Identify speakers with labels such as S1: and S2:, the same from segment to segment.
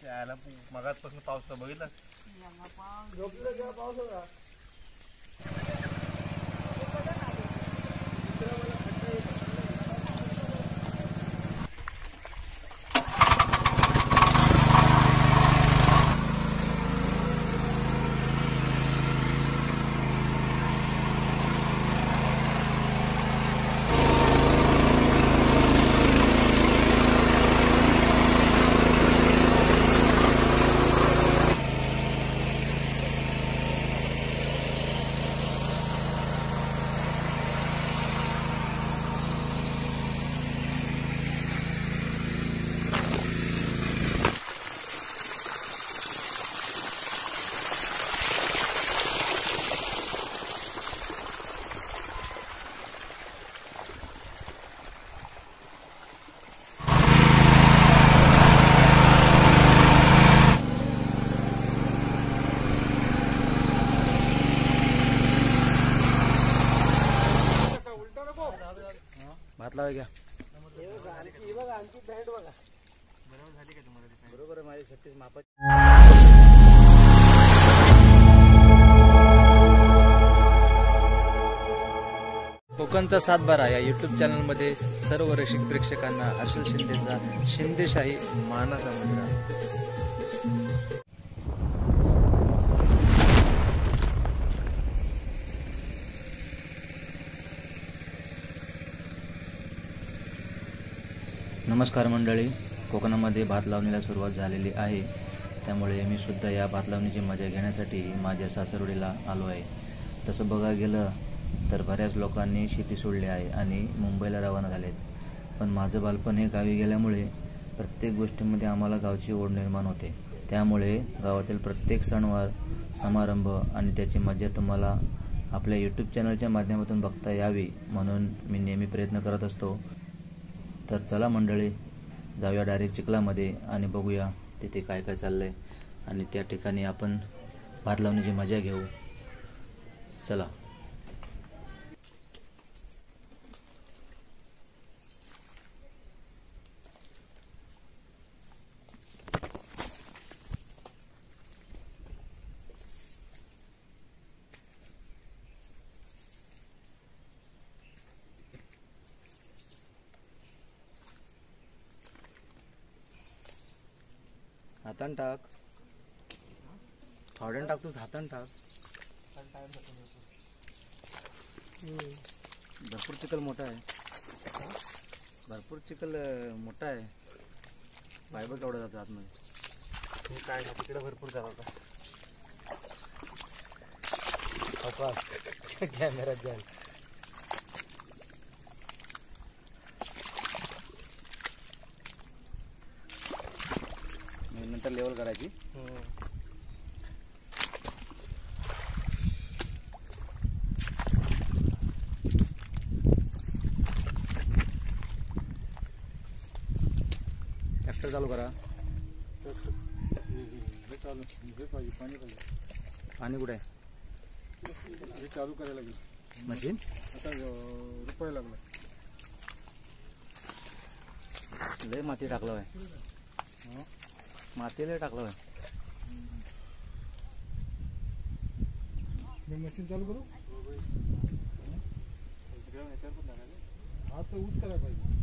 S1: यायला मगाचपासून पाऊस बघितला
S2: झोपलं तेव्हा पाऊस होता.
S1: भात लावा घ्या.
S2: आणखी बँड बघा
S1: बरोबर झाली का तुम्हाला? बरोबर आहे माझी 36 मापाची. कोकणचा सातबारा या यूट्यूब चॅनलमध्ये सर्व रसिक प्रेक्षकांना हर्षल शिंदेचा शिंदेशाही मानाचा मुलगा. नमस्कार मंडळी, कोकणामध्ये भात लावणीला सुरुवात झालेली आहे. त्यामुळे मी सुद्धा या भात लावणीची मजा घेण्यासाठी माझ्या सासरवडीला आलो आहे. तसं बघायला गेलं तर बऱ्याच लोकांनी शेती सोडली आहे आणि मुंबईला रवाना झालेत. पण माझं बालपण हे गावी गेल्यामुळे प्रत्येक गोष्टीमध्ये आम्हाला गावची ओढ निर्माण होते. त्यामुळे गावातील प्रत्येक सणवार समारंभ आणि त्याची मजा तुम्हाला आपल्या यूट्यूब चॅनलच्या माध्यमातून बघता यावी म्हणून मी नेहमी प्रयत्न करत असतो. तर चला मंडळी, जाऊया डायरेक्ट चिखलामध्ये आणि बघूया तिथे काय काय चाललंय आणि त्या ठिकाणी आपण भात लावण्याची मजा घेऊ. चला. हातान टाक, फावड्यान टाक, तू हातान टाक. भरपूर चिखल मोठा आहे, भरपूर चिखल मोठा आहे. फायबर केवढा जातो आतमध्ये काय तिकडे भरपूर जात होता. कॅमेऱ्यात जाईल नंतर लेवल करायची. ट्रॅक्टर चालू करा. पाणी कुठे आहे?
S2: चालू करायला लागेल
S1: मशीन.
S2: आता रुपये लागला.
S1: लय माती टाकलं आहे, मातीला टाकलं आहे.
S2: मशीन चालू करू. हा तर ऊस करायला पाहिजे.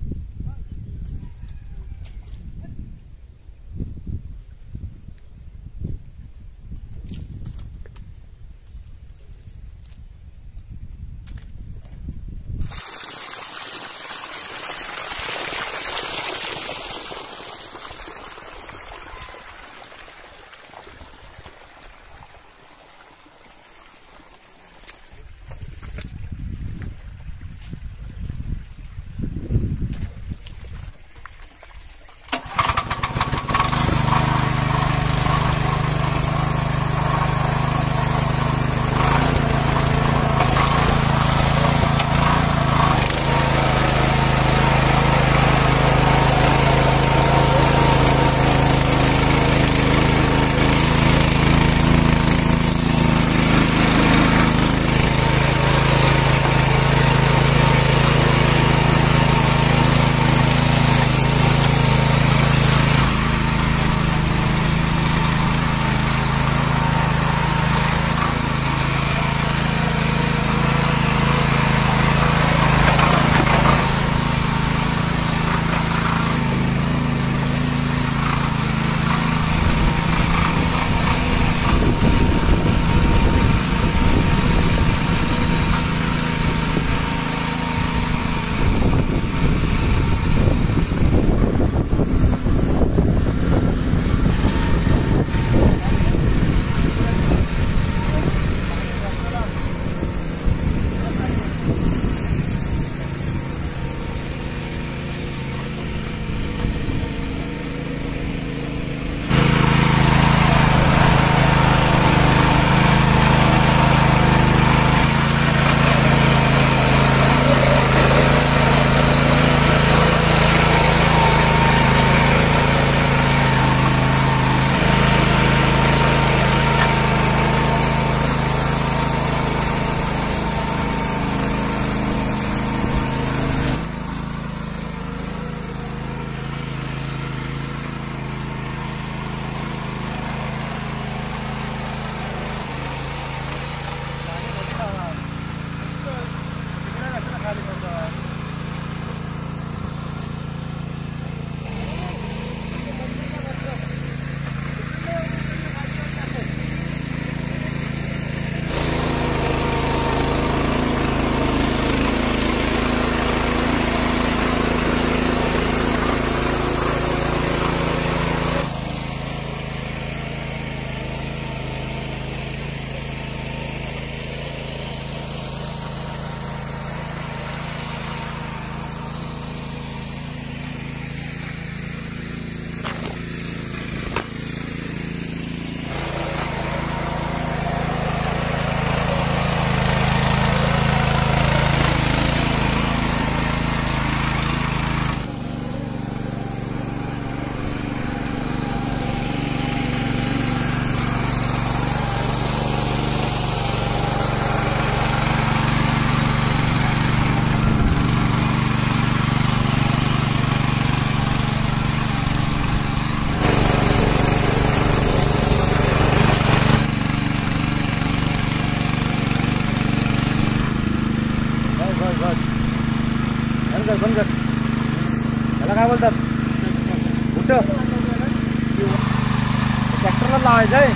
S3: ट्रॅक्टरला लावायचं आहे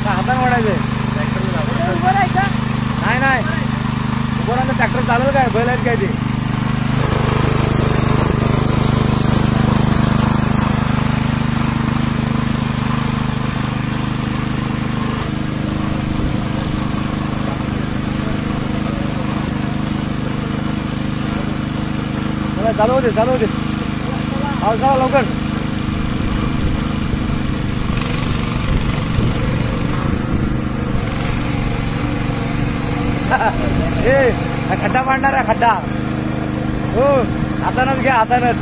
S3: का हाताने ओढायचंय?
S4: उभं राहायचं.
S3: नाही नाही उभं राहून ट्रॅक्टर चालेल काय? बैल आहेत काय ते? चालू होते चालू होते. हा चला लवकर. ए खड्डा पाडणार आहे खड्डा. हो हातानच घ्या हातानच.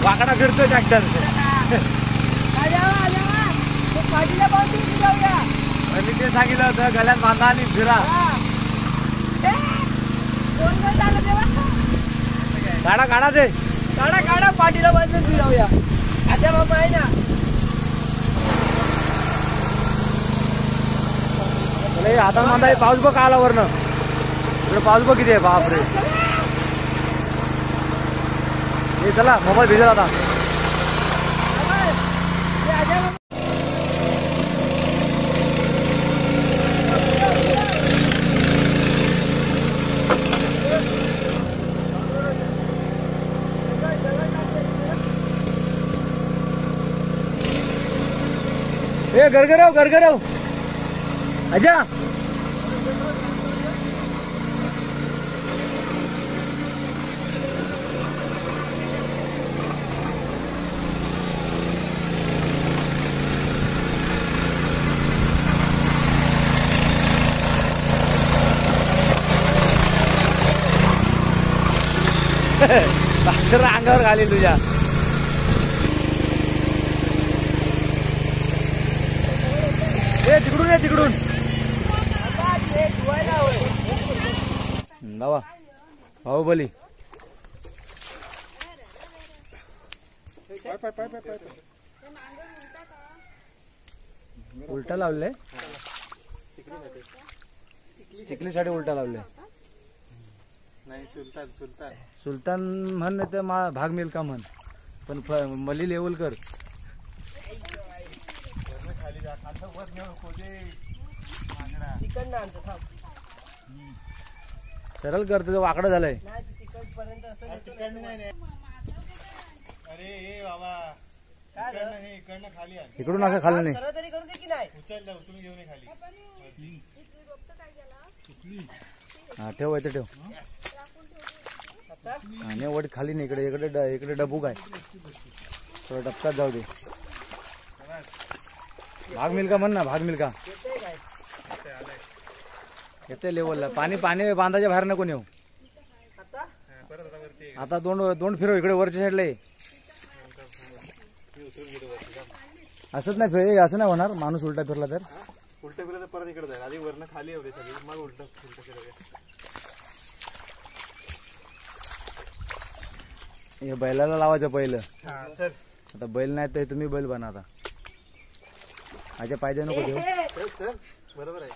S3: वाकडा फिरतोय ट्रॅक्टर.
S4: पाठीला बांधून जाऊया.
S3: मी ते सांगितलं होतं गळ्यात बांधा आणि फिरा. काढा काढा ते
S4: काढा काढा पाठीला बांधून फिरवूया. आता मामा आहे ना.
S3: हातात बांधा. पाऊस बघ आला वरनं. इकडे पाऊस बघ किती आहे बापरे. हे चला मोबाईल भिजल आता. ए गरगराव आजा. अंगावर घालील तुझ्या. तिकडून ये तिकडून. लावा बाहुबली. उलटा लावले. चिखलीसाठी उलटा लावले.
S2: नाही सुलतान सुलतान
S3: सुलतान म्हण नाही तर भाग मिल्का म्हण. पण मली लेवल कर.
S2: खाली जा खाली वर नेऊ खोदे.
S4: तिकडनं आणतो थांब.
S3: सरळ कर. तुझं वाकडं झालंय.
S4: नाही तिकडपर्यंत असं
S2: नाही. अरे हे बाबा इकडनं नाही इकडनं खाली आण.
S3: इकडून असं खाल्लं नाही.
S4: सरळ तरी करू दे की नाही.
S2: उचलून घेऊन ये खाली.
S3: हा ठेव इथे ठेव. आणि वड खाली नाही. इकडे इकडे इकडे डबूक आहे. थोडं डबकात जाऊ दे. भाग मिल्का म्हण ना. भाग मिल्का येते लेवलला. पाणी पाणी बांधाच्या बाहेर नको नेऊ. आता दोन फिरव इकडे वरच्या साईडला. असंच नाही फिर. असं नाही होणार. माणूस उलटा फिरला तर.
S2: उलट फिरला तर परत इकडे जाईल. आधी वरनं खाली होते सगळी मग उलट फिरवूया.
S3: हे बैलाला लावायचं पहिलं.
S2: चल
S3: आता बैल नाही तर तुम्ही बैल बना. आता माझ्या पायद्या नको देऊ.
S2: चल बरोबर आहे.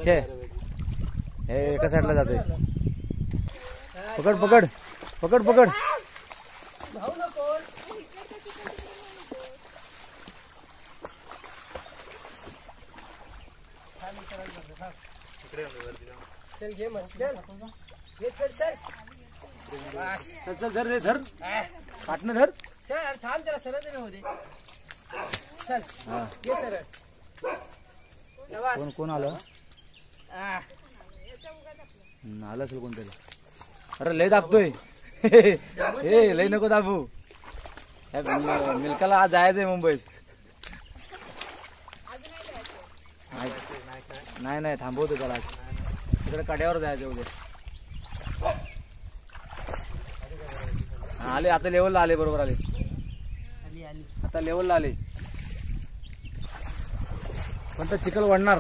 S3: छे हे एका साईडला जाते. पकड पकड पकड पकड.
S4: भाऊ नको. चल घे म्हण. चल घे. चल चल
S3: चल चल धर धर. पाटणं धर.
S4: चल अरे थांब. त्याला सरळ तरी होऊ दे. चल घे सरळ.
S3: कोण कोण आलं?
S4: आ
S3: आलं असेल कोणतरी. अरे लय दाबतोय. हे लय नको दाबू. मिल्काला आज जायचंय मुंबईत. नाही नाही थांबवतो त्याला. तिकडे कड्यावर जायचं उद्या. आले आता लेवलला आले. बरोबर आले. आता लेवलला आले. पण तर चिखल वाढणार.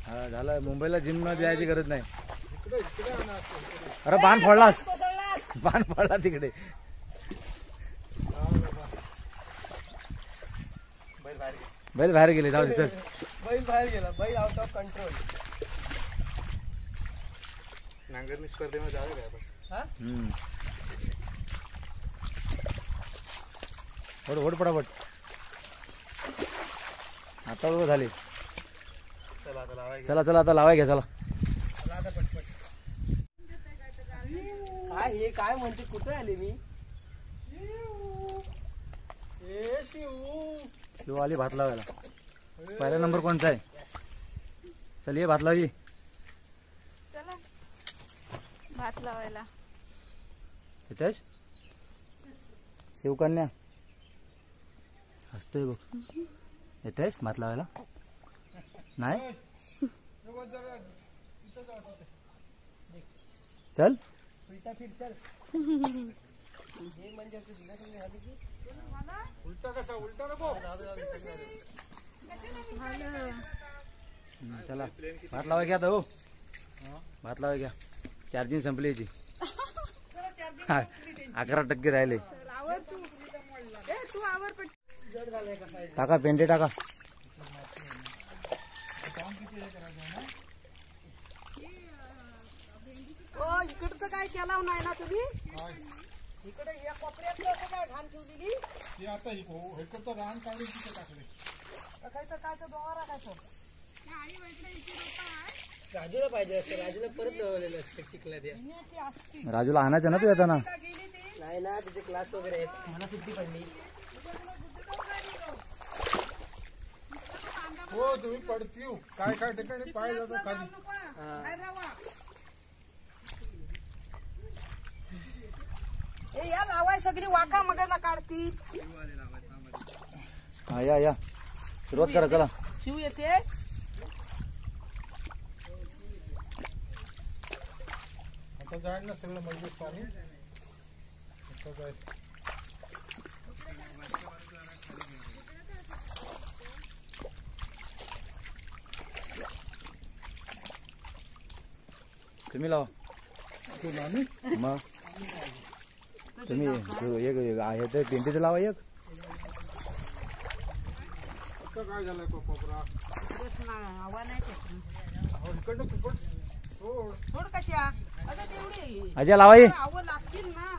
S3: हा झालं, मुंबईला जिम न जायची गरज नाही. अरे बाण फोडलास, बाण फोडला तिकडे. बैल बाहेर गेले, जाऊ दे चल.
S4: बैल बाहेर गेला, बैल आउट ऑफ कंट्रोल.
S2: नांगरणी स्पर्धेमध्ये जावे काय आपण?
S4: हा
S3: ओढ ओढ पटापट. आता बरोबर झाले.
S2: चला आता लावाय.
S3: चला चला आता लावाय घ्या चला.
S4: आता पटपट. काय हे काय म्हणते, कुठे आले मी?
S3: शिव आली भात लावायला. पहिला नंबर कोणता आहे? चल ये भात लावी.
S5: चला भात लावायला.
S3: येतेस शिवकन्या? हसतोय बघ. येतेस भात लावायला? नाही चल.
S4: उलटा फिर चल. हे म्हणजे
S2: उलटा कसा? उलटा नको.
S3: चला भात लावा घ्या. हो भात लावा घ्या. चार्जिंग संपली याची. 11% राहिले.
S5: आवर तू. तू आवर पट.
S4: जड झालंय का काय?
S3: टाका पेंडे टाका.
S4: ओ इकडचं काय केलं नाही ना तुम्ही? इकडे या कोपऱ्यात काय घाण ठेवलेली?
S2: ते आता इकडचं रान काढून तिथे टाकले.
S4: काय दोवारा काय तो? राजूला पाहिजे असतं, राजूला परत लावलेलं असतं चिखला द्या.
S3: राजूला आणायचं ना तू येताना.
S4: नाही ना, तिचे क्लास वगैरे आहेत. मला सुट्टी पडली.
S2: हो तुम्ही पडतीव. काय काय ठिकाणी पाय जातो खाली.
S4: ए या लावाय सगळी वाका मगाला काढती.
S3: हा या या सुरुवात करा चला.
S4: शिव येते.
S2: आता जाईल ना सगळं मजबूत पाणी. आता जाईल.
S3: तुम्ही लावा. मग तुम्ही एक आहे तर पेंटीचं लावा एक.
S2: आता काय झालं कोपरा?
S4: हवा नाही
S2: हो इकडनं खूपच. हो
S4: सोड कशा. अगं तेवढी
S3: अजय लावाई.
S4: हवं लागतील ना.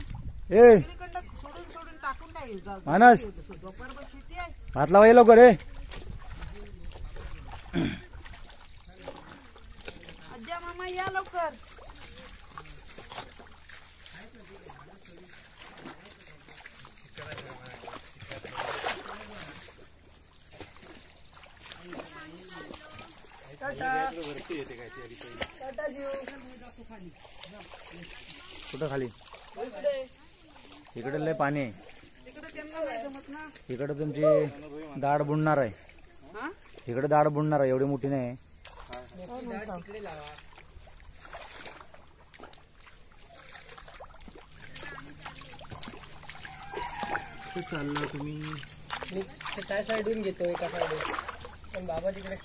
S3: ए
S4: इकडं सोडून सोडून टाकून काय
S3: मानस
S4: दुपारभर शेती आहे.
S3: भात लावा ये लवकर. रे
S4: अज्जा मामा या लवकर. टाटा शिव.
S3: कुठं खाली? इकडे लय पाणी आहे. इकडे तुमची दाढ बुडणार आहे. इकडे दाढ बुडणार आहे. एवढी मोठी नाही.
S4: तिकडे लावा.
S2: चालला तुम्ही.
S4: मी त्या साईडून घेतो एका साईडून. पण बाबा तिकडे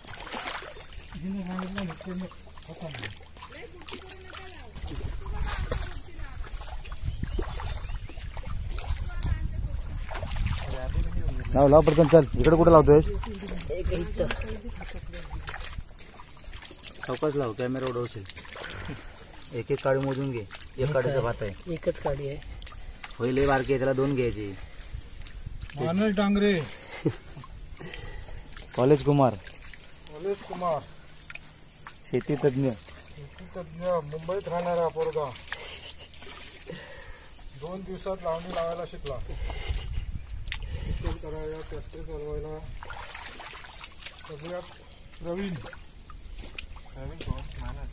S3: लाव लाव पटकन चल. इकडे कुठे लावतोय?
S4: एक इथं.
S3: चौकाच लाव. कॅमेरा उडवशील. एक एक काडी मोजून घे. एक काडीचा भात आहे.
S4: एकच काडी आहे.
S3: होईल बारकी आहे, त्याला 2 घ्यायची.
S2: मानस डांगरे.
S3: कॉलेज कुमार.
S2: कॉलेज कुमार.
S3: शेती तज्ञ.
S2: तज्ञ मुंबईत राहणारा पोरगा. 2 दिवसात लावणी लावायला शिकला. चिखल करायला, ट्रॅक्टर चालवायला सगळ्यात प्रवीण. प्रवीण कोण? मानस.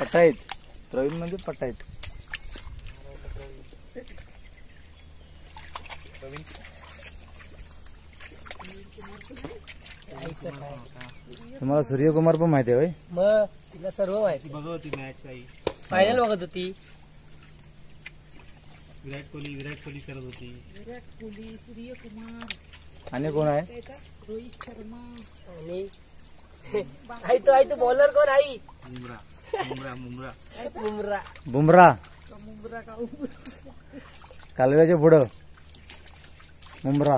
S3: पटाईत. प्रवीण म्हणजे पटाईत. तुम्हाला सूर्यकुमार पण माहिती आहे होय?
S4: मग तिला सर्व माहिती.
S2: बघत होती मॅच आई.
S4: फायनल बघत होती.
S2: विराट कोहली करत होती.
S5: विराट कोहली, सूर्यकुमार,
S3: आणि कोण आहे?
S5: रोहित शर्मा
S4: आणि आई तो बॉलर कोण आई
S2: मुमरा
S3: बुमरा
S4: मुंबरा का
S3: कालव्याच्या पुढं मुंबरा.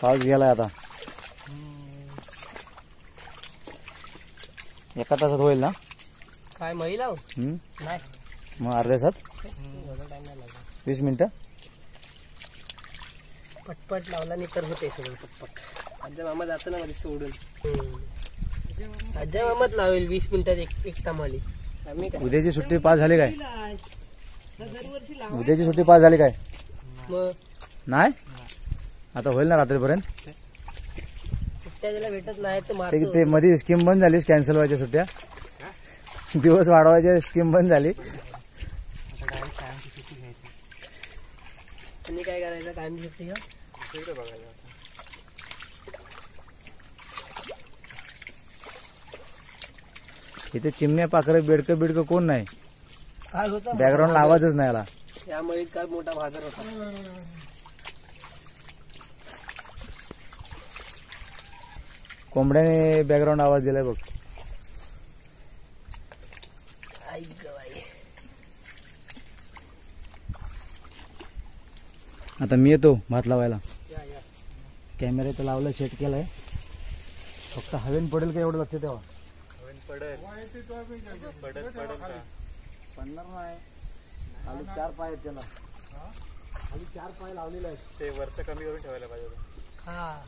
S3: पाऊस गेलाय आता. एका तासात होईल ना?
S4: काय महिला
S3: हम्म.
S4: नाही
S3: मग अर्ध्या तासात
S4: टाइम नाही लागत
S3: 20 मिनिटं.
S4: पटपट लावला नाही तर होते सगळं पटपट. आजा मामा जातो ना मध्ये सोडून. आजा मामाच लावेल 20 मिनिटात एक तामाली. आम्ही काय
S3: उद्याची सुट्टी पास झाली काय? उद्याची सुट्टी पास झाली काय?
S4: मग
S3: नाही आता होईल ना रात्रीपर्यंत.
S4: सुट्ट्या त्याला भेटत नाही तर
S3: ते
S4: मारतो.
S3: ते मध्ये स्कीम बंद झाली, कॅन्सल व्हायच्या सुट्ट्या, दिवस वाढवायच्या स्कीम बंद झाली.
S4: आणि काय करायचं काय मी सुट्टी घ्या.
S3: इथे चिमण्या पाखरं बेडकं बिडकं कोण नाही.
S4: काल होता
S3: बॅकग्राऊंडला आवाजच नाही आला.
S4: यामुळे काल मोठा भागर होता.
S3: कोंबड्याने बॅकग्राऊंड आवाज दिलाय बघ.
S4: ऐक ग बाई.
S3: आता मी येतो भात लावायला.
S4: या या
S3: कॅमेरा इथं लावला, सेट केलाय. फक्त हवेन पडेल का एवढं लक्ष ठेवा. पडणार नाही. खाली 4 पाय आहेत त्याला. खाली 4 पाय लावलेले आहेत.
S2: ते वरचं कमी करून ठेवायला पाहिजे होतं.
S4: हा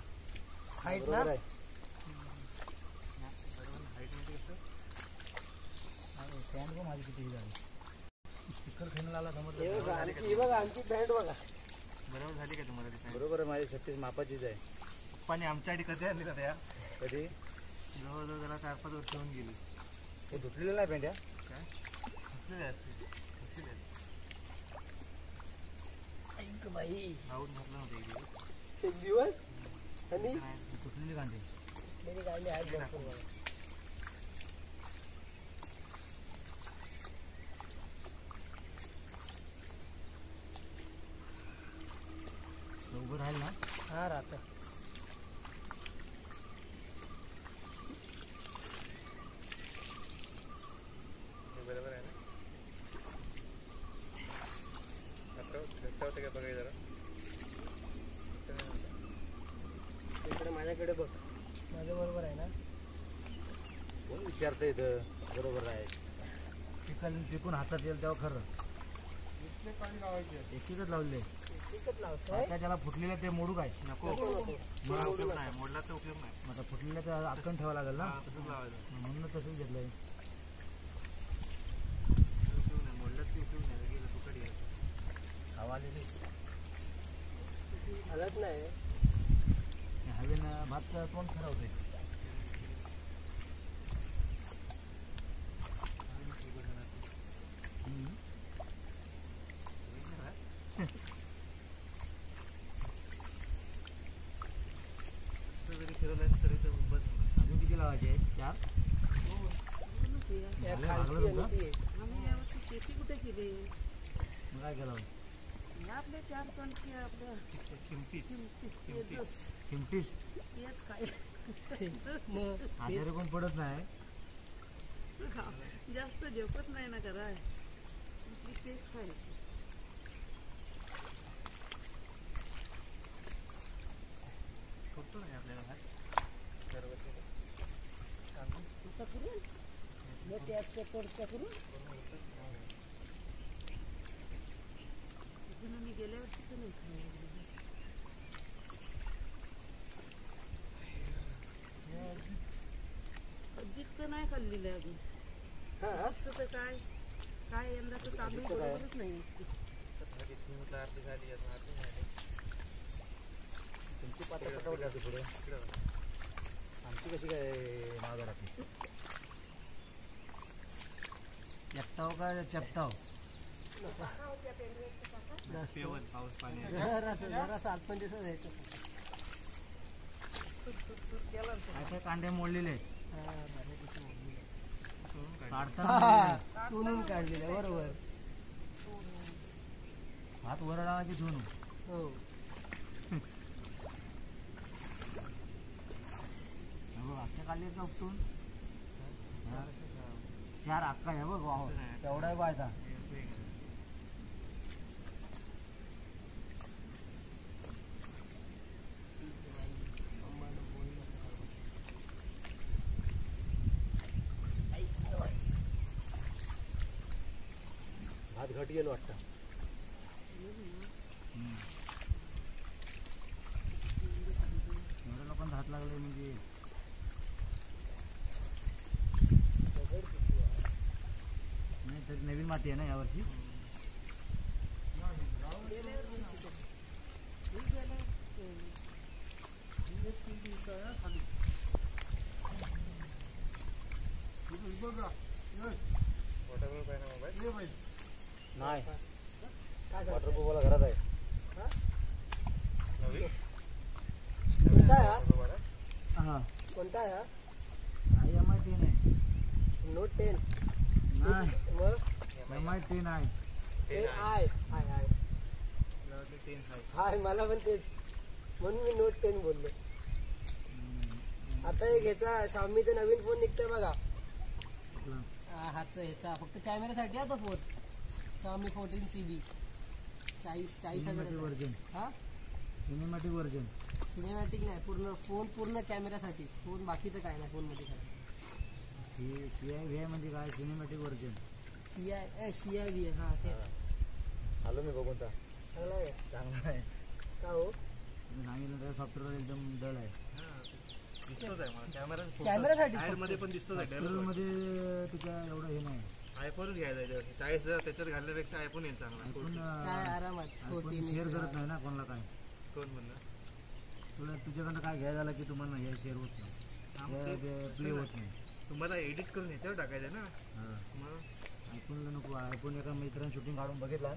S4: हाईट ना.
S3: बरोबर आहे. पॅन्ट पण माझी किती झाली. चिखल खायला लावला समजलं.
S4: हे बघा आणखी बँड बघा.
S2: बरोबर झाली का तुम्हाला ती?
S3: बरोबर आहे. माझी 36 मापाचीच आहे.
S2: पप्पाने आमच्यासाठी कधी आणली का त्या?
S3: कधी
S2: जवळजवळ त्याला 4-5 वर्ष होऊन गेली.
S3: हे धुतलेलं नाही पॅन्ट.
S2: काय धुतलेली असते. धुतलेली असते.
S4: ऐक बाई
S2: लावून घातलं नव्हतं एक दिवस.
S4: एक दिवस आणि
S3: धुतलेली कांदे.
S4: मेरी गाडी आज भरपूर बघा.
S3: उभं राहील ना.
S4: हा राहतं.
S2: हे बरोबर आहे ना? घट्ट होतं का बघा जरा.
S4: इकडे माझ्याकडे बघ. माझं बरोबर आहे ना.
S3: कोण विचारतं इथं? बरोबर आहे. पिकून हातात येईल तेव्हा खरं.
S2: पाणी लावायचे.
S3: एकच लावले.
S4: एकच लावतोय.
S3: आता त्याला फुटलेलं ते मोडू काय?
S2: नको मला उपयोग नाही. मोडला तर उपयोग नाही.
S3: आता फुटलेलं ते आकण ठेवावं लागेल ना.
S2: तसंच लावायचं.
S3: म्हणून तसंच घेतलंय.
S2: उपयोग नाही. मोडला तर उपयोग नाही. गेलं फुकट गेलं.
S3: हवा आलेली.
S4: हलत नाही.
S3: हवेनं भात कोण ठरवते?
S2: जरी फिरवलं तरी तर बस होणार.
S3: अजून किती लावायचे? 4.
S4: या
S3: झालं,
S4: खालची
S3: भागलं
S4: आणि ती आहे.
S5: आम्ही यावर्षी शेती कुठे केली?
S3: मग काय केलं?
S5: हे आपले 4 कणकी आपल्या
S2: किमतीस.
S3: किमतीस
S5: तेच काय
S4: मग
S3: आजारी कोण पडत नाही.
S5: जास्त झेपत नाही ना कराय. तेच खायचं.
S2: फक्त नाही आपल्याला भात. दरवर्षी
S5: अजून मी गेल्या वर्षी तर नाही खाल्लं. अजित नाही खाल्लेलं आहे अजून. तर काय काय यंदा तर चालू बरोबरच नाही.
S2: म्हटलं आरती झाली अजून आरती झाली.
S3: तुमची पात्र पटावट जाते पुढे. आमची कशी काय नाव घरातली? एकटाव का चपटाव?
S2: पेवत पाऊस पाणी आहे.
S4: जरासं आतमध्ये दिसत आहे तसं.
S3: काय काय कांदे मोडलेले आहेत.
S4: हा, बऱ्यापैकी मोडली आहे.
S3: काढताना
S4: सोनून काढलेलं आहे, बरोबर.
S3: भात वर लावायची सोनू.
S4: हो
S3: अख्ख्या काढले का उपटून 4 अक्का आहे बघ वाव. तेवढा आहे बायचा. भात घट गेलो वाटतं. एवढ्या लोकांना हात लागले म्हणजे नाही तर नवीन माती आहे ना यावर्षी. नाही वॉटर प्रूफ घरात आहे.
S4: कोणता आहे हा?
S3: हा
S4: कोणता आहे हा?
S3: आई MI10 आहे.
S4: नोट 10
S3: नाही
S4: मग
S3: MI10 आहे.
S4: ते आहे हाय मला पण तेच म्हणून मी नोट 10 बोललो. आता एक ह्याचा शामीचा नवीन फोन निघतोय बघा. हाच ह्याचा फक्त कॅमेऱ्यासाठी आता फोन शामी 14 CB 40,000
S3: वर्जन.
S4: हा
S3: सिनेमॅटिक वर्जन.
S4: सिनेमॅटिक नाही पूर्ण फोन पूर्ण कॅमेऱ्यासाठी फोन बाकीचं काय नाही फोन मध्ये काय
S3: CIV म्हणजे काय सिनेमॅटिक वर्जन.
S4: CIV हा तेच
S3: आलो मी बघून तर
S4: चांगला आहे
S3: चांगला आहे.
S4: का हो
S3: मी सांगितलं त्या सॉफ्टवेअर एकदम डल आहे.
S2: दिसतोच आहे मला कॅमेरा
S4: कॅमेऱ्यासाठी
S2: मध्ये पण दिसतोच आहे
S3: मध्ये तुझ्या एवढं हे नाही.
S2: आयफोनच घ्यायचा आहे 40,000 त्याच्यात घालण्यापेक्षा आयफोन येईल चांगला.
S3: आयफोन
S4: काय आरामात
S3: शेअर करत नाही ना कोणाला काय.
S2: कोण म्हणलं
S3: तुला तुझ्याकडनं काय घ्यायला झालं की तुम्हाला हे शेअर होत नाही. प्ले होत नाही.
S2: तुम्हाला एडिट करून ह्याच्यावर टाकायचं ना. मग
S3: आयफोनला नको. आयफोन एका मित्राने शूटिंग काढून बघितला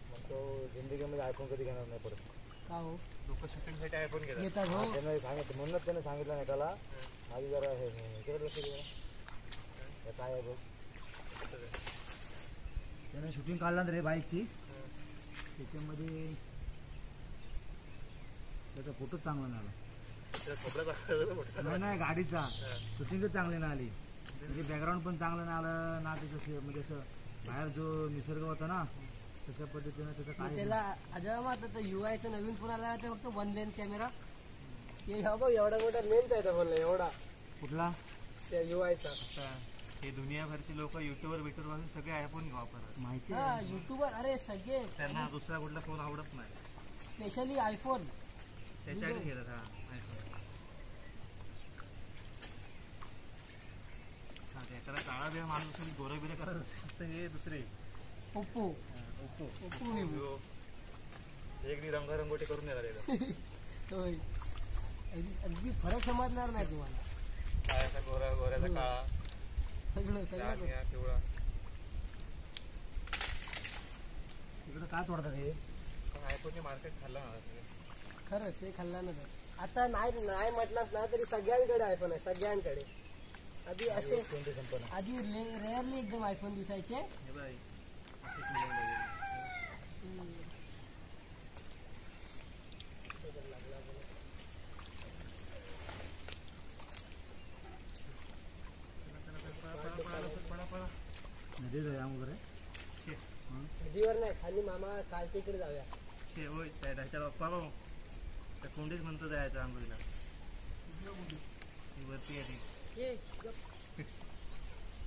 S3: मग तो जिंदगीमध्ये आयफोन कधी घेणार नाही परत.
S4: का हो
S2: लोक शूटिंगसाठी आयफोन घेतात.
S4: घेतात हो
S3: त्याने सांगितलं म्हणूनच त्याने सांगितलं नाही त्याला आधी जरा हे इकडे लक्ष दे जरा. काय आहे बघ त्याने शूटिंग काढला ना रे बाईकची त्याच्यामध्ये त्याचा फोटोच चांगला नाही आला. नाही नाही गाडीचा शूटिंगच चांगली नाही आली. म्हणजे बॅकग्राऊंड पण चांगलं नाही आलं ना. त्याचं म्हणजे असं बाहेर जो निसर्ग होता ना तशा पद्धतीनं त्याचं
S4: मग
S3: काय
S4: त्याला अजय आता युआयचा नवीन फोन आला ते फक्त 1 लेन्स कॅमेरा. हे हा बघ एवढा मोठा लेन्स आहे बोलला एवढा
S3: कुठला
S4: युआयचा.
S2: हे दुनियाभरचे लोक युट्यूबवर बिट्यूबर पासून सगळे आयफोन वापरतात.
S3: माहिती
S4: हा
S3: आहे.
S4: युट्यूबर अरे सगळे
S2: त्यांना दुसरा कुठला फोन आवडत नाही.
S4: Specially iPhone.
S2: त्याच्यासाठी घेतात हा आयफोन. एखादा काळा बिया माणूस असेल गोरे बिरे करत असेल तर हे दुसरे
S4: ओप्पो
S2: ओप्पो
S4: ओप्पो विवो
S2: एक रंगरंगोटी करून देणार आहे.
S4: होय अगदी फरक समजणार नाही तुम्हाला.
S2: काळ्याचा गोरा गोऱ्याचा काळा
S4: सगळं
S2: लाल
S4: सगळं
S2: निळा पिवळा.
S3: तिकडं काय तोडतात हे.
S2: पण आयफोनचे मार्केट खाल्ला ना
S4: खरंच हे खाल्ला ना आता नाही नाही म्हटलास ना तरी सगळ्यांकडे आयफोन आहे सगळ्यांकडे. आधी असे
S3: कोणते संपन्न
S4: आधी रेअरली एकदम आयफोन दिसायचे.
S2: हे बाई अशीच मुलं लागेल.
S3: नदी जाऊया वगैरे.
S4: नदीवर नाही खाली मामा कालच्या इकडे जाऊया.
S2: होय त्याच्या बाप्पा भाऊ त्या कोंडीच म्हणतो जायचं आंघोळीला. ती वरती आहे ती.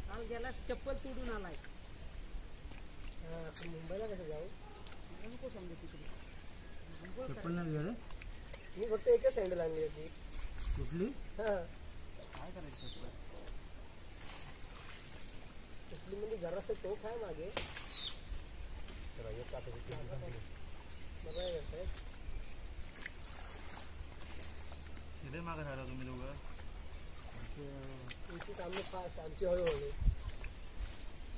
S5: काल गेला चप्पल तुडून आलाय.
S4: आपण मुंबईला कसं जाऊ
S5: नको समजा तिकडे.
S3: चप्पल नाही रे.
S4: मी फक्त एकच सँडल आणली होती.
S3: कुठली
S4: हा
S2: काय करायचं तुला?
S4: कसली म्हणजे जरासं टोक आहे मागे. बघा हे करताय.
S2: सीधे मागं राहिला तुम्ही दोघं.
S4: तुमची कामं फास्ट आमची हळूहळू.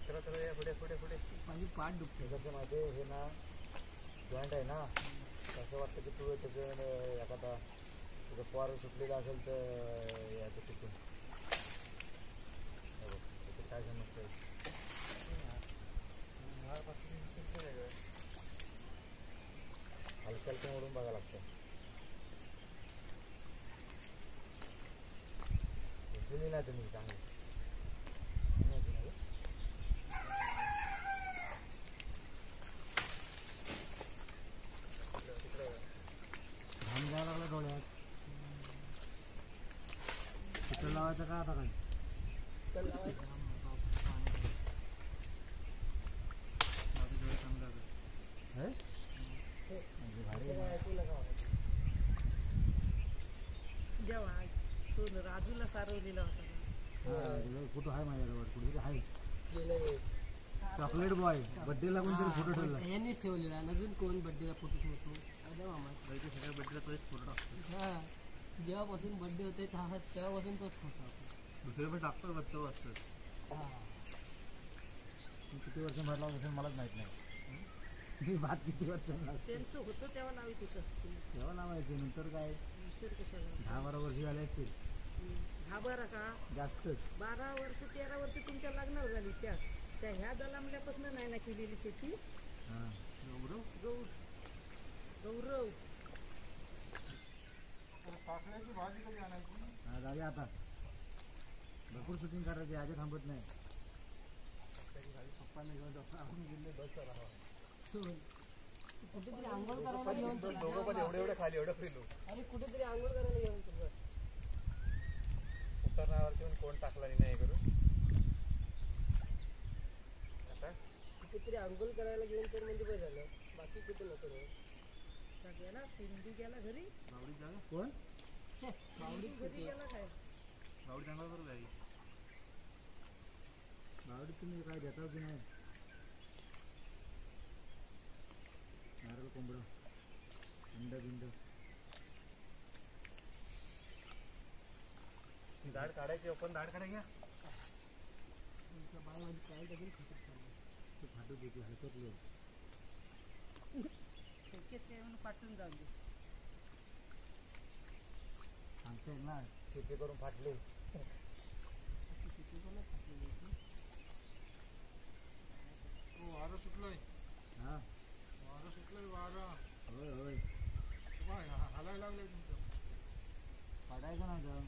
S2: चला चला या पुढे पुढे पुढे.
S4: माझी पाठ दुखते.
S3: कसं माहिती आहे हे ना जॉईंट आहे ना असं वाटतं की तू त्याचं एखादा तुझं पोर सुटलेलं असेल तर याचं तिथून काय समजतं. कॅल्शियम ओढून बघायला लागतं. नाही तुम्ही चांगली घाम द्यायला लागला डोळ्यात. चित्र लावायचं का आता काय?
S5: जेव्हा तो राजूला सारवलेला होता
S3: फोटो आहे माझ्याजवळ कुठेतरी आहे. चॉकलेट बॉय बर्थडेला पण तरी फोटो ठेवला.
S4: यांनीच ठेवलेला. अजून कोण बर्थडेला फोटो ठेवतो? अरे मामा
S3: सगळ्या बर्थडेला तोच फोटो टाकतो.
S4: हा, जेव्हापासून बर्थडे होते तेव्हापासून तोच फोटो.
S3: दुसरे पण टाकतो बघतो असतं. किती वर्ष भरला असेल मलाच माहित नाही. मी भात किती वर्ष
S5: त्यांचं होतं तेव्हा लावित होत असते.
S3: तेव्हा लावायचे. नंतर काय
S5: नंतर कशाला
S3: 10-12 वर्ष झाले असतील.
S5: 10-12 का
S3: जास्तच.
S5: 12 वर्ष 13 वर्ष तुमच्या लग्नावर झाली. त्या ह्या दलामल्यापासून नाही ना केलेली शेती.
S3: हां
S5: गौरव
S3: हा झाली आता. भरपूर शूटिंग करायची. आधी थांबत नाही. पप्पाने घेऊन गेले बस करा.
S4: कुठेतरी आंघोळ करायला घेऊन
S2: दोघं पण एवढे खाली एवढं फिरलो.
S4: अरे कुठेतरी आंघोळ करायला घेऊन तुला
S2: उतरण्यावरती पण कोण टाकला नाही करून.
S4: कुठेतरी आंघोळ करायला घेऊन तर म्हणजे बस झालं. बाकी कुठे नको रोज.
S5: गेला पिंडी गेला घरी.
S3: बावडी जागा कोण?
S4: बावडी
S5: घरी गेला काय?
S3: बावडी चांगला बरोबर आहे. बावडी तुम्ही काय देता की नाही? नारळ कोंबडं अंड बिंड
S2: झाड काढायची. आपण झाड काढा घ्या.
S4: बाळ माझी काय देखील खतरनाक चालली.
S3: ते फाटू दे की हलकतले.
S5: पाठवून जाऊ दे.
S3: सांगते ना शेती करून फाटले.
S2: वारं सुटलंय.
S3: हा
S2: वारं सुटलंय. वारं
S3: होय होय.
S2: हालायला लागलंय तुमचं.
S3: काढायचं नाही का?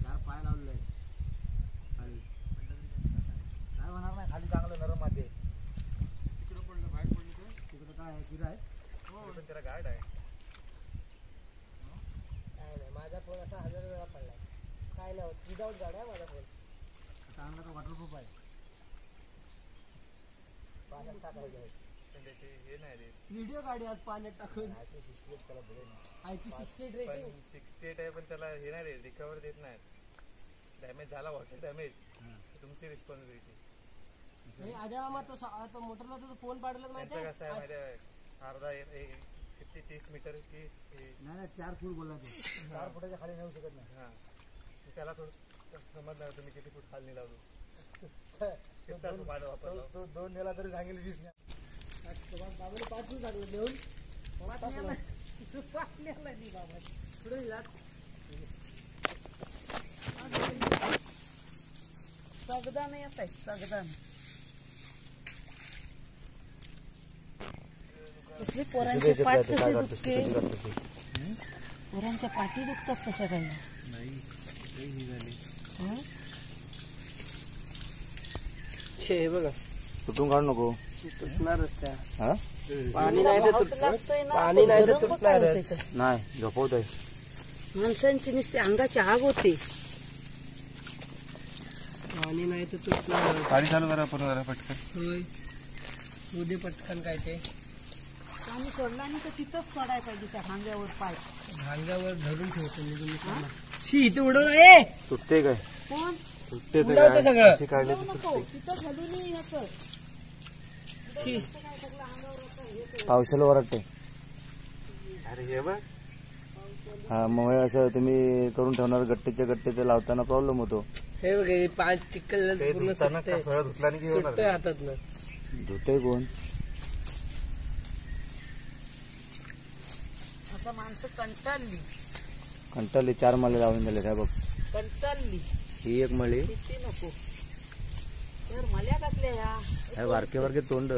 S3: 4 पाय लावले खाली. काय होणार नाही. खाली चांगलं नरम माती आहे.
S2: तिकडं पडलं बाहेर पडलं तर
S3: तिकडं काय आहे? शिरा आहे.
S2: हो पण त्याला गाड आहे.
S4: काय नाही, माझा फोन असा 1000 वेळा पडलाय. काय नाही होत. विदाऊट गाडी आहे माझा फोन.
S3: चांगला तर वॉटरप्रूफ आहे. पाण्यात टाकायचं आहे.
S2: पण त्याची हे नाही रे.
S4: व्हिडिओ गाडी आज पाण्यात टाकून.
S3: त्याला दिले ना.
S4: IP68
S2: पण
S4: रेटिंग.
S2: 68 आहे पण त्याला हे नाही रे. रिकवर देत नाही. डॅमेज झाला वॉटर डॅमेज तुमची रिस्पॉन्सिबिलिटी.
S4: आजा मामा तो मोटरला तो फोन पाडला माहिती
S2: त्यांचं कसं आहे
S4: आहे?
S2: माहिती आहे. अर्धा किती 30 मीटर की
S3: नाही 4 फूट बोलला तो. 4 फुटाच्या खाली नेऊ शकत नाही.
S2: हां त्याला थोडं समजणार तुम्ही किती फूट खाली लावलो.
S3: तो 2 नेला तरी सांगेल 20 ने.
S4: बाबाने 5 फूट टाकलं देऊन.
S5: पाटण्याला नाही बाबा.
S4: पुढे दिला.
S5: सगदान येत आहे. सगदान कसली पोरांचे पाठ कसे दुखते. पोरांच्या पाठी दुखतात कशा काही.
S4: हे बघा
S1: कुठून काढू नको.
S4: तुटणारच त्या.
S1: हा
S4: पाणी नाही तर तुटणारच.
S1: नाही झोपवत आहे.
S5: माणसांची नुसती अंगाची आग होते.
S4: पाणी नाही तर तुटणार.
S2: गाडी चालू करा पूर्ण जरा पटकन.
S4: होय उद्या पटकन काय ते
S5: पाणी सोडला आणि तर तिथंच सोडायला पाहिजे त्या हांग्यावर पाय.
S4: भांग्यावर धरून ठेवतो मी तुम्ही. शी इथे उडवलं. ए
S1: तुटते काय?
S5: कोण
S2: सुट्टे
S4: उडवतं सगळं.
S2: काढले
S5: नको तिथं घालून याचं.
S4: शी
S1: पावसाला वरटते.
S2: अरे हे बघ.
S1: हा मग असं तुम्ही करून ठेवणार. गट्टेच्या गट्टे ते लावताना प्रॉब्लेम होतो.
S4: हे बघ पाच चिखल
S2: ते
S4: पूर्ण
S2: धुताना
S4: सुटतंय.
S2: सगळं धुतला नाही की होणार.
S4: सुटतंय हातातनं.
S1: धुते कोण?
S5: असं माणसं कंटाळली.
S1: कंटाळली. 4 माले लावून दिले काय बघ.
S5: कंटाळली.
S1: ही एक मळी.
S5: किती नको तर मल्या कसल्या ह्या
S1: बारके बारके तोंड.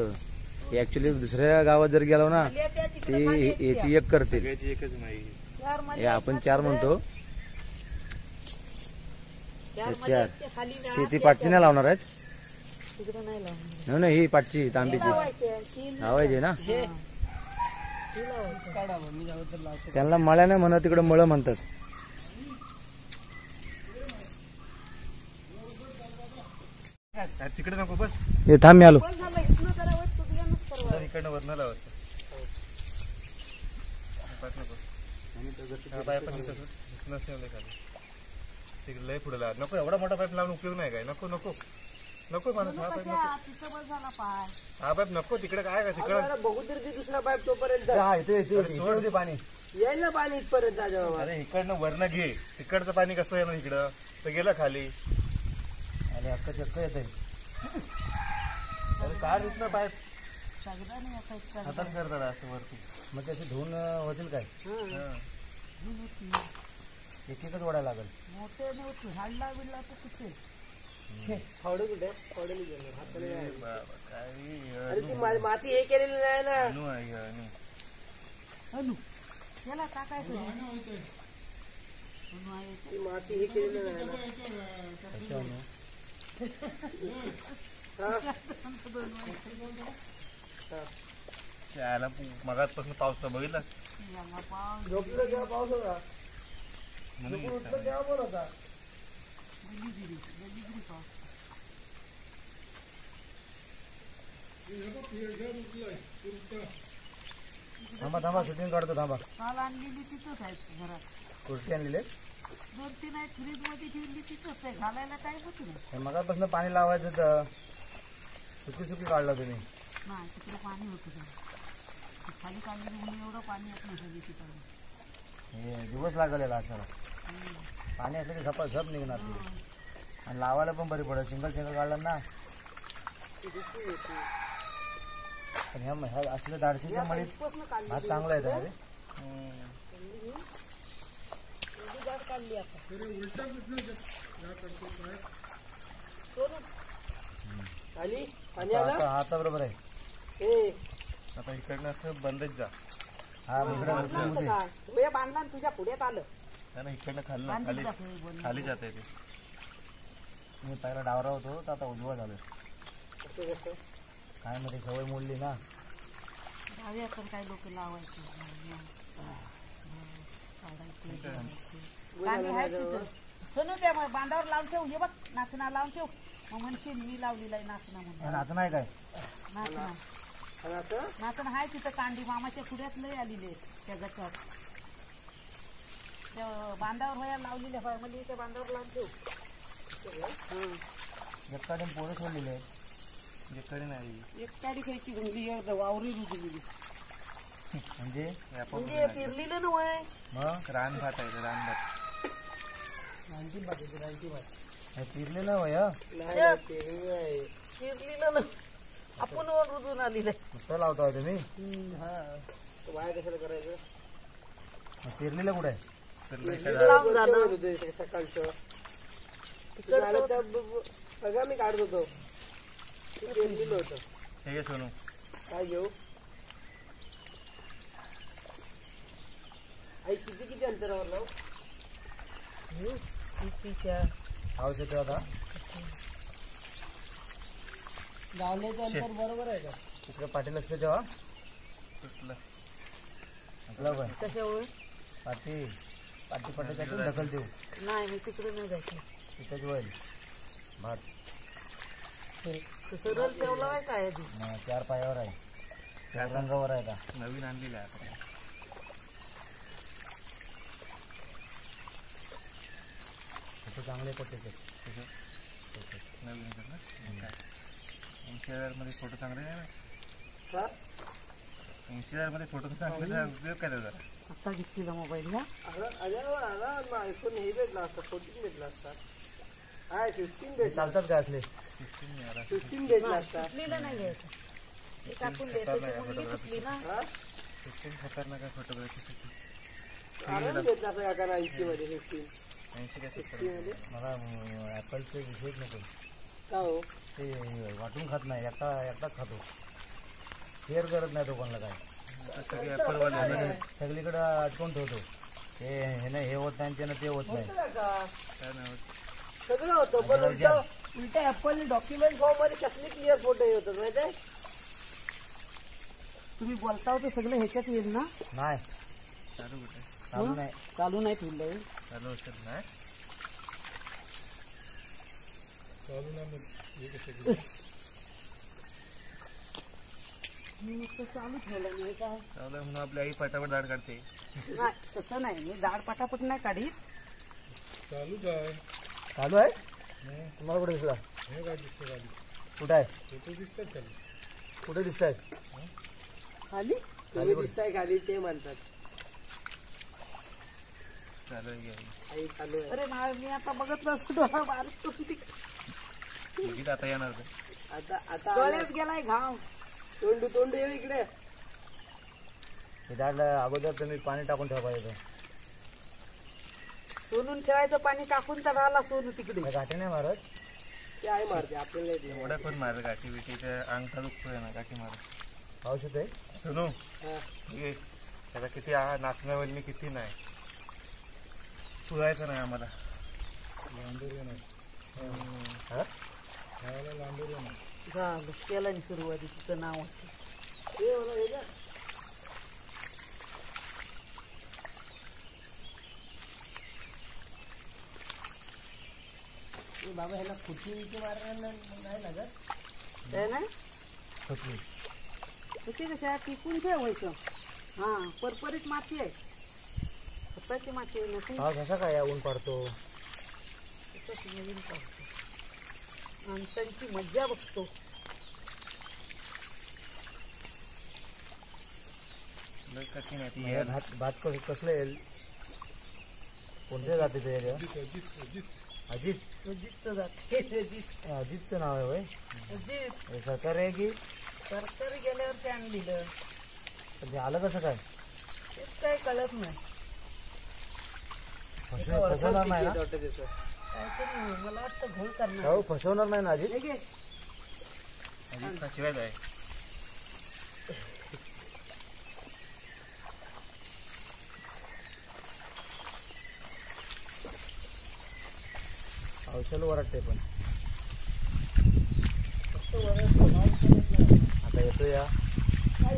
S1: ऍक्च्युली दुसऱ्या गावात जर गेलो ना
S5: मल्या त्या
S1: ते
S3: ती याची एक करतील.
S2: सगळ्याची एकच नाही.
S3: हे आपण 4 म्हणतो.
S5: चार
S3: चार.
S5: मध्ये ते खाली
S3: ती पाटची नाही लावणार आहेत.
S5: तिकडं नाही लावणार.
S3: हो ना, ही पाटची तांबीची लावायची ना.
S4: काढा मग, मी जाऊ तर लावतो.
S3: त्यांना मळ्या नाही म्हणत, तिकडे मळ म्हणतात.
S2: तिकडे नको बस.
S3: हे थांब मी आलो.
S5: पण झालं इथनं जरा वर तुझ्यानंच परवा.
S2: इकडनं वरनं लावा. पाठ नको. हा, पाय पण तसं नसेल खाली. तिकडे लय पुढे लावा. नको एवढा मोठा पाईप लावून उपयोग नाही काय. नको नको नको माणूस. हा पाईप नको.
S5: कशा? तिथं बस झाला पाय.
S2: हा पाईप नको. तिकडे काय का तिकडे
S4: अरे बघू तर ती दुसरा पाईप तोपर्यंत
S2: सोड
S3: पाणी
S4: येईल ना पाणी इथपर्यंत आजा बाबा.
S2: अरे इकडनं वरनं घे. तिकडचं पाणी कसं आहे ना इकडं तर गेलं खाली.
S3: अरे अक्का चक्क येत आहे.
S2: अरे काढ इथनं पाईप.
S5: सगळं नाही आता इतका.
S2: हातात करतात असं वरती.
S3: मग त्याचे धुवून होतील काय?
S2: हा.
S3: एक एकच ओढायला लागेल.
S5: मोठे नव्हते हाडला बिडला तर कुठे.
S4: फावडे कुठे? फावडे नाही घेणार. हाताने नाही.
S2: बाबा, काय
S4: अरे ती माती हे केलेली नाही ना.
S2: अनु आहे, अनु.
S5: अनु याला टाकायचं.
S4: ती माती हे केलेली नाही ना.
S2: त्याला मगाचपासून पाऊस बघितला.
S4: झोपलं तेव्हा पाऊस होता.
S2: म्हणून
S4: उठलं तेव्हा पण होता.
S3: थांबा थांबा, शूटिंग काढतो थांबा.
S5: काल आणलेली तिथंच आहे घरात.
S3: कुर्ती आणलेले
S5: 2-3 आहेत फ्रीज मध्ये ठेवली तिथंच आहे. घालायला काय होत नाही.
S3: मगापासून पाणी लावायचं तर सुकी सुकी काढलं तुम्ही.
S5: नाही तिकडे पाणी होतं ते खाली काढलेली म्हणून एवढं पाणी येत नाही सगळी तिकडे.
S3: हे दिवस लागलेला असायला. पाणी असलं की झप निघणार ते. आणि लावायला पण बरी पडत. सिंगल काढलं ना. पण ह्या असल्या दाडशीच्या मळीत भात चांगला येतं रे.
S5: काढली आता
S4: आली पाणी आलं.
S3: आता बरोबर आहे.
S4: ए
S2: आता इकडनं असं बंदच जा.
S3: हा इकडे
S5: काय तुम्ही बांधला आणि तुझ्या पुढ्यात आलं.
S2: ना इकडनं खाली खाली जात आहे ते.
S3: मी पहिला डावरा होतो तर आता उजवा झालो.
S4: कसं कसं
S3: काय मध्ये सवय मोडली ना.
S5: दहावी आपण काही लोक लावायचे पाणी आहे तिथं. सोनू द्या मग बांधावर लावून ठेव. हे बघ नाचना लावून ठेव. मग म्हणशील मी लावलेला आहे नाचना म्हणून.
S3: आता नाही काय
S5: नाचना
S4: आणि आता
S5: नाचना आहे तिथं. कांडी मामाच्या पुढ्यात लय आलेले आहेत त्या गटात. त्या बांधावर व्हायला लावलेल्या होय. म्हणजे त्या बांधावर लावून ठेव.
S3: एकाडे पोरं सोडलेले आहेत.
S2: इकडे नाही.
S5: एक तारीख यायची घुमली वावरी रुजलेली.
S3: म्हणजे
S5: म्हणजे पेरलेलं नव्हे.
S3: मग
S2: रान भात आहे रान भात.
S3: हे फिरले ना वय
S4: नाही पेरणी आहे.
S5: पेरलेलं ना आपण रुजून आलेलं आहे.
S3: नुसतं लावता तुम्ही.
S4: हा तो वाया कशाला करायचं.
S3: फिरलेलं कुठे आहे?
S5: लावून झालं.
S4: होतं सकाळचं झालं तर सगळं मी काढत होतो. ते पेरलेलं होतं.
S2: हे घे सोनू.
S4: काय घेऊ आई. किती अंतरावर लाव.
S3: पाऊस येतो आता.
S4: लावण्याचं अंतर बरोबर आहे का.
S3: तिकडे पाठी लक्ष ठेवा.
S2: तुटलं.
S3: आपला पण
S5: कशामुळे
S3: पाठी पाठीच्या ढकल देऊ.
S5: नाही मी तिकडे नाही जायचं.
S3: तिथेच होईल भात.
S5: सरळ ठेवला आहे काय आधी.
S3: 4 पायावर आहे. 4 रंगावर आहे का.
S2: नवीन आणलेलं आहे आता.
S3: तिथे चांगले पट्टे
S2: नवीन ना. 80,000 मध्ये फोटो चांगले नाही
S4: हा?
S2: 80,000 मध्ये फोटो चांगले उपयोग काय त्याचा.
S5: आता घेतलेला मोबाईल ना.
S4: आला आयफोन हे भेटला असता. 14 भेटला असता. हाय 15 भेटला.
S3: चालतात का असले.
S4: 15 भेटला असता.
S5: तुटलेलं नाही घ्यायचं. ते टाकून द्यायचं. मुलगी तुटली ना.
S4: हा
S2: खतरनाक आहे फोटोग्राफी.
S4: आराम भेटला असता काका 80 मध्ये.
S2: 80 काय 70
S4: मध्ये
S3: मला ॲपलचे विषयच नको.
S4: का हो.
S3: ते वाटून खात नाही. एकटाच खातो. शेअर करत नाही तो कोणाला काय.
S2: सगळे परवाले आहे.
S3: सगळीकडे अडकून ठेवतो. हे नाही, हे होत नाही त्यानं ते होत नाही.
S4: होतं काका
S2: काय नाही होत.
S4: सगळं होतं पण उलट ऍपलने डॉक्युमेंट फॉर्म मध्ये कसले क्लिअर फोटो होतात माहितीये.
S5: तुम्ही बोलता ते सगळं ह्याच्यात येईल ना?
S3: नाही
S2: चालू कुठे
S3: चालू नाही.
S5: चालू नाही ठेवलंय.
S2: चालू असेल नाही
S5: मी नुसतं चालू ठेवलं नाही काय.
S2: चालू आहे म्हणून आपली आई पटापट झाड काढते.
S5: नाही तसं नाही, मी दाढ पटापट नाही काढीत.
S3: चालू आहे. तुम्हाला कुठे दिसला? कुठं आहे? कुठे दिसत आहेत?
S4: खाली तुम्ही दिसताय खाली ते म्हणतात.
S2: चालू आहे की आई.
S4: आई चालू आहे.
S5: अरे नाही, मी आता बघितलं असं डोळा बारीक तो किती
S2: बघित आता येणार ते.
S4: आता आता
S5: डोळ्यात गेलाय घाव.
S4: तोंड येऊ इकडे.
S3: हे झाडला अगोदर तुम्ही पाणी टाकून ठेवा पाहिजे.
S5: सोलून ठेवायचं पाणी टाकून तर राहिला सोलू तिकडे.
S3: गाठी नाही मारत.
S4: ते आई मारते आपल्याला येत नाही.
S2: एवढ्या कोण मारत गाठी बिठीच्या अंगठा दुखतोय ना गाठी मारत.
S3: औषध आहे.
S2: सुनू
S4: हा.
S2: ये त्याला किती नाचण्यावर मी किती नाही पुरायचं नाही आम्हाला.
S3: हा?
S5: झालं केला मी सुरुवाती तिचं नाव होतं.
S4: हे बघा, हे बघा. हे बाबा ह्याला खुर्ची मारणार नाही लागत.
S5: आहे ना?
S3: खचली.
S5: किती कशा टिकून ठेवायचं. हा परपरीत माती आहे. खताची माती आहे ना ती.
S3: हा कसा काय ऊन पडतो?
S5: तसंच नवीन काढतो. माणसांची मज्जा बघतो.
S2: लय कठीण आहे ती.
S3: हे भात कसलं येईल? कोणत्या जातीचं आहे? अजित.
S5: अजितचं जाते.
S3: अजितचं नाव आहे होय?
S5: अजित
S3: हे सरकारी आहे की?
S5: सरकारी गेल्यावर ते आणलेलं.
S3: पण ते आलं कसं काय?
S5: तेच काही कळत नाही.
S3: फसवणार नाही ना?
S4: वाटतं त्याचं.
S5: काहीतरी मला वाटतं घोळ करणार.
S3: हो फसवणार नाही ना अजित?
S5: हे घे.
S2: अजित शिवाय आहे.
S3: औषध वरटते पण आता येतो या.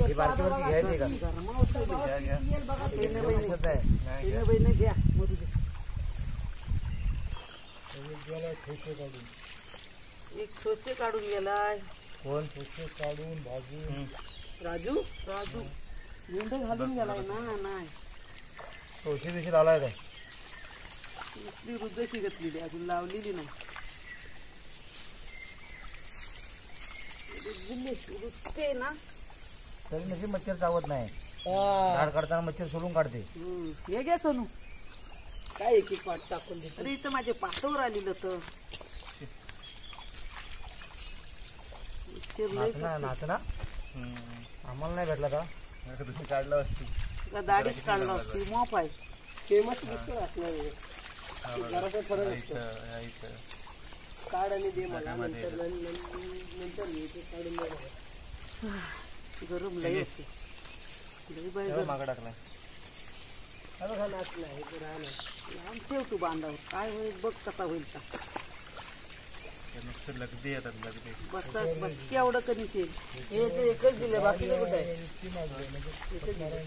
S3: ही बारकीवरती घ्यायची का?
S2: घ्या घ्या.
S3: दिसत नाही.
S2: नाही घ्या.
S5: बहिणी घ्या मोदी घ्या. एक ठोसे काढून गेलाय.
S3: कोण?
S4: राजू
S5: राजू मेंढ घालून गेलाय ना. नाही
S3: औषध दिवशी आलाय काय?
S5: नुसती रुद्रशी घेतलेली अजून लावलेली नाही. रुजते ना.
S3: तरी नशी मच्छर चावत नाही.
S4: हा.
S3: झाड काढताना मच्छर सोडून काढते.
S5: हे घ्या सोनू.
S4: काय एक एक पाट टाकून देतो.
S5: अरे इथं माझे पाठवर आलेलं तर
S3: नाचना नाचना आम्हाला नाही भेटला का?
S2: आता तुम्ही काढलं असती.
S5: दाढीच काढला असती. मॉप आहे.
S4: फेमस दिसतो असणार जरासा फरक असतो.
S2: इथं इथं
S4: काढ आणि दे मला नंतर नंतर मी ते काढून दे मला.
S5: गरम लई होते. लई बाई
S2: तेव्हा
S5: गरम.
S2: मागं टाकलाय.
S4: हा बघा नाचला हे तर राहणार.
S5: लांब ठेव तू बांधावर. काय होईल बघ कसा होईल का.
S2: ते नुसतं लगदी येतात लगदी.
S5: बसतात बसकी एवढं कधी शेल.
S4: हे ते एकच दिले बाकीचे कुठे आहे? एकच दिले.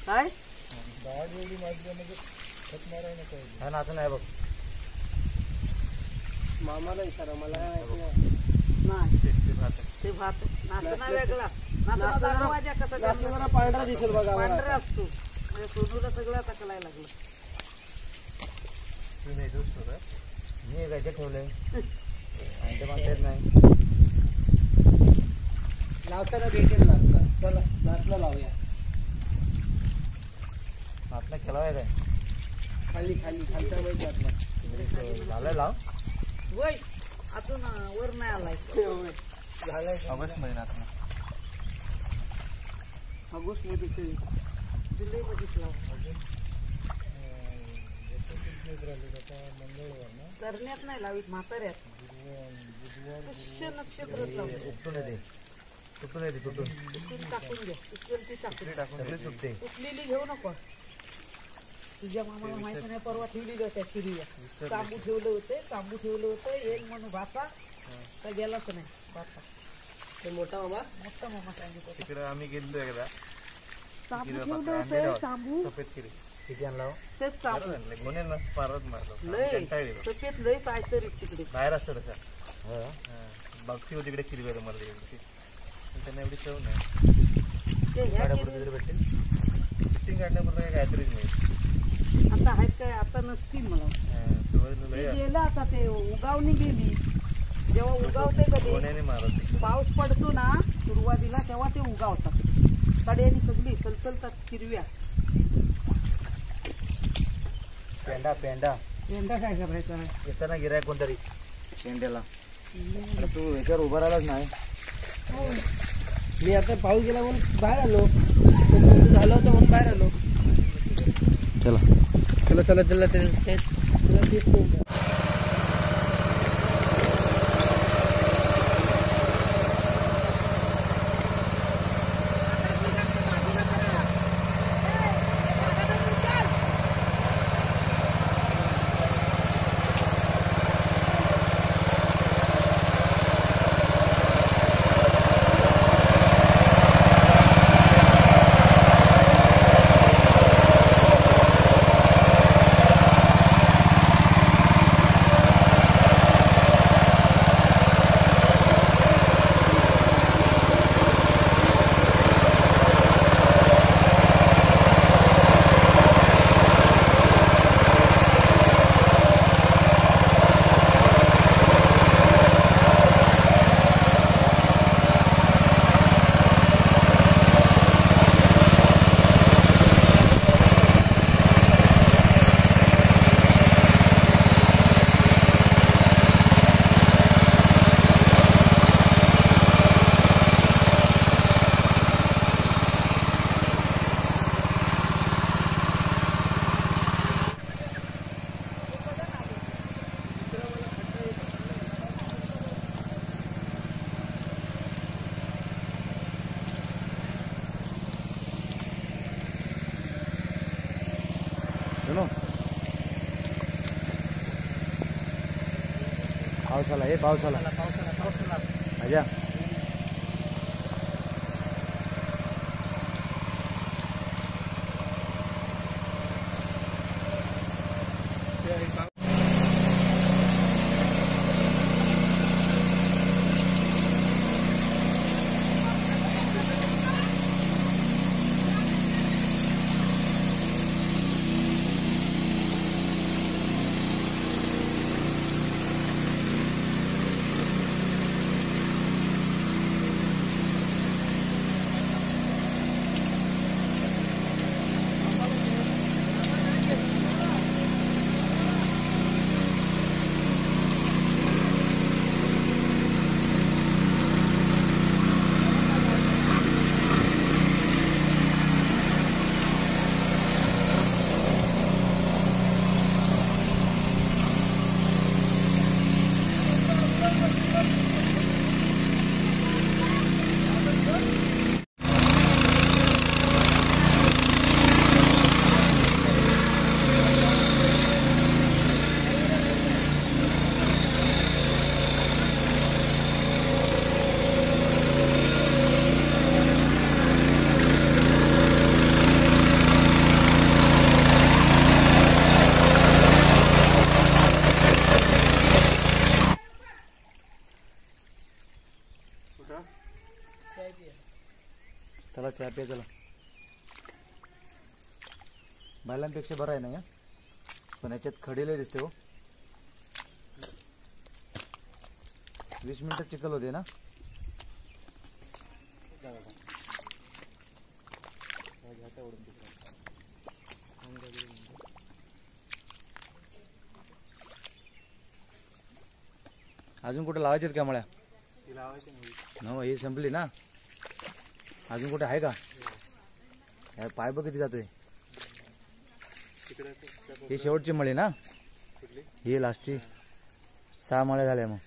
S5: काय
S3: हा नाचना आहे बघ.
S4: मामाला विचारा मला नाही माहिती नाही.
S5: नाही
S2: ते भात आहे.
S5: ते भात नाचना वेगळा.
S4: नाचना
S5: नाचना
S4: जरा-
S5: दाखवायचा कसा
S4: नाचना जरा पांढरा दिसेल बघा मला.
S5: पांढरा असतो. म्हणजे सोनूला सगळं आता कळायला लागलं.
S2: तुम्ही नाही जोश होता.
S3: मी एक याच्यात ठेवलंय. आणि ते म्हणता येत नाही.
S4: लावताना भेटेल नाचला. चला नाचला लावूया.
S3: नाचना केला आहे काय?
S4: खाली खाली खालचा बैठ नाचला.
S3: झालंय लाव.
S5: वय अजून वर नाही आलाय.
S4: झालाय.
S2: ऑगस्ट मध्ये नाचणार.
S5: ऑगस्ट मध्ये जुलै बघितला. करण्यात नाही लावीत म्हाताऱ्यात. पुष्य नक्षत्रात लावतो.
S3: उपटून येते. तुटून येते तुटून
S5: उचलून टाकून घे उचलून ती टाकून
S3: सगळे सुटते.
S5: उचलेली घेऊ नको तुझ्या मामाला माहिती नाही परवा ठेवलेली होत्या चिरिया तांबू ठेवलं होतं एक म्हणून भाता तर गेलाच नाही भाता
S4: ते मोठा मामा
S5: मोठा मामा सांगितलं
S2: तिकडे आम्ही गेलो एकदा
S5: तांबू ठेवलं होतं तांबू
S2: सफेद किरी
S3: किती आणला हो?
S5: तेच तांबू
S2: गुन्हे मारत मारलो
S5: लय
S2: कंटाळी गेलो.
S5: सफेद लय काहीतरी तिकडे
S2: बाहेर असतं तसं
S3: हो.
S2: बघती होती तिकडे किरवेर मला त्यांना एवढी चव नाही
S5: ते ह्या
S3: गाड्यापुढे तिकडे भेटतील.
S2: फिटिंग काढण्यापुरतं काहीतरीच नाही
S5: आता आहेत काय आता नसतील मला
S2: सवय
S5: ते
S2: लय
S5: गेलं आता ते उगावणी गेली जेव्हा उगावते कधी
S2: गुन्ह्याने मारत ते.
S5: पाऊस पडतो ना सुरुवातीला तेव्हा ते उगावतात कड्यानी सगळी सलसलतात हिरव्या
S3: पेंडा पेंडा
S5: यंदा काय करायचं आहे
S3: येताना गिराय कोणतरी पेंड्याला. अरे तू ह्याच्यावर उभा राहिलाच नाही.
S4: मी आता पाऊस गेला म्हणून बाहेर आलो ते झालं होतं म्हणून बाहेर आलो.
S3: चला
S4: चला चला चला तुला तेच नाही.
S3: पावसाला हे पावसाला
S4: पावसाला
S3: अजा चला चहा प्या चला. बैलांपेक्षा बरं आहे ना या, पण याच्यात खडेले दिसते हो. 20 मिनिटं चिखल होते ना. अजून कुठे लावायचे का मळ्या? हो ही संपली ना, अजून कुठे आहे का? यार पाय बघ किती जातोय. ही शेवटची मळी ना, ही लास्टची 6 मळ्या झाल्या. मग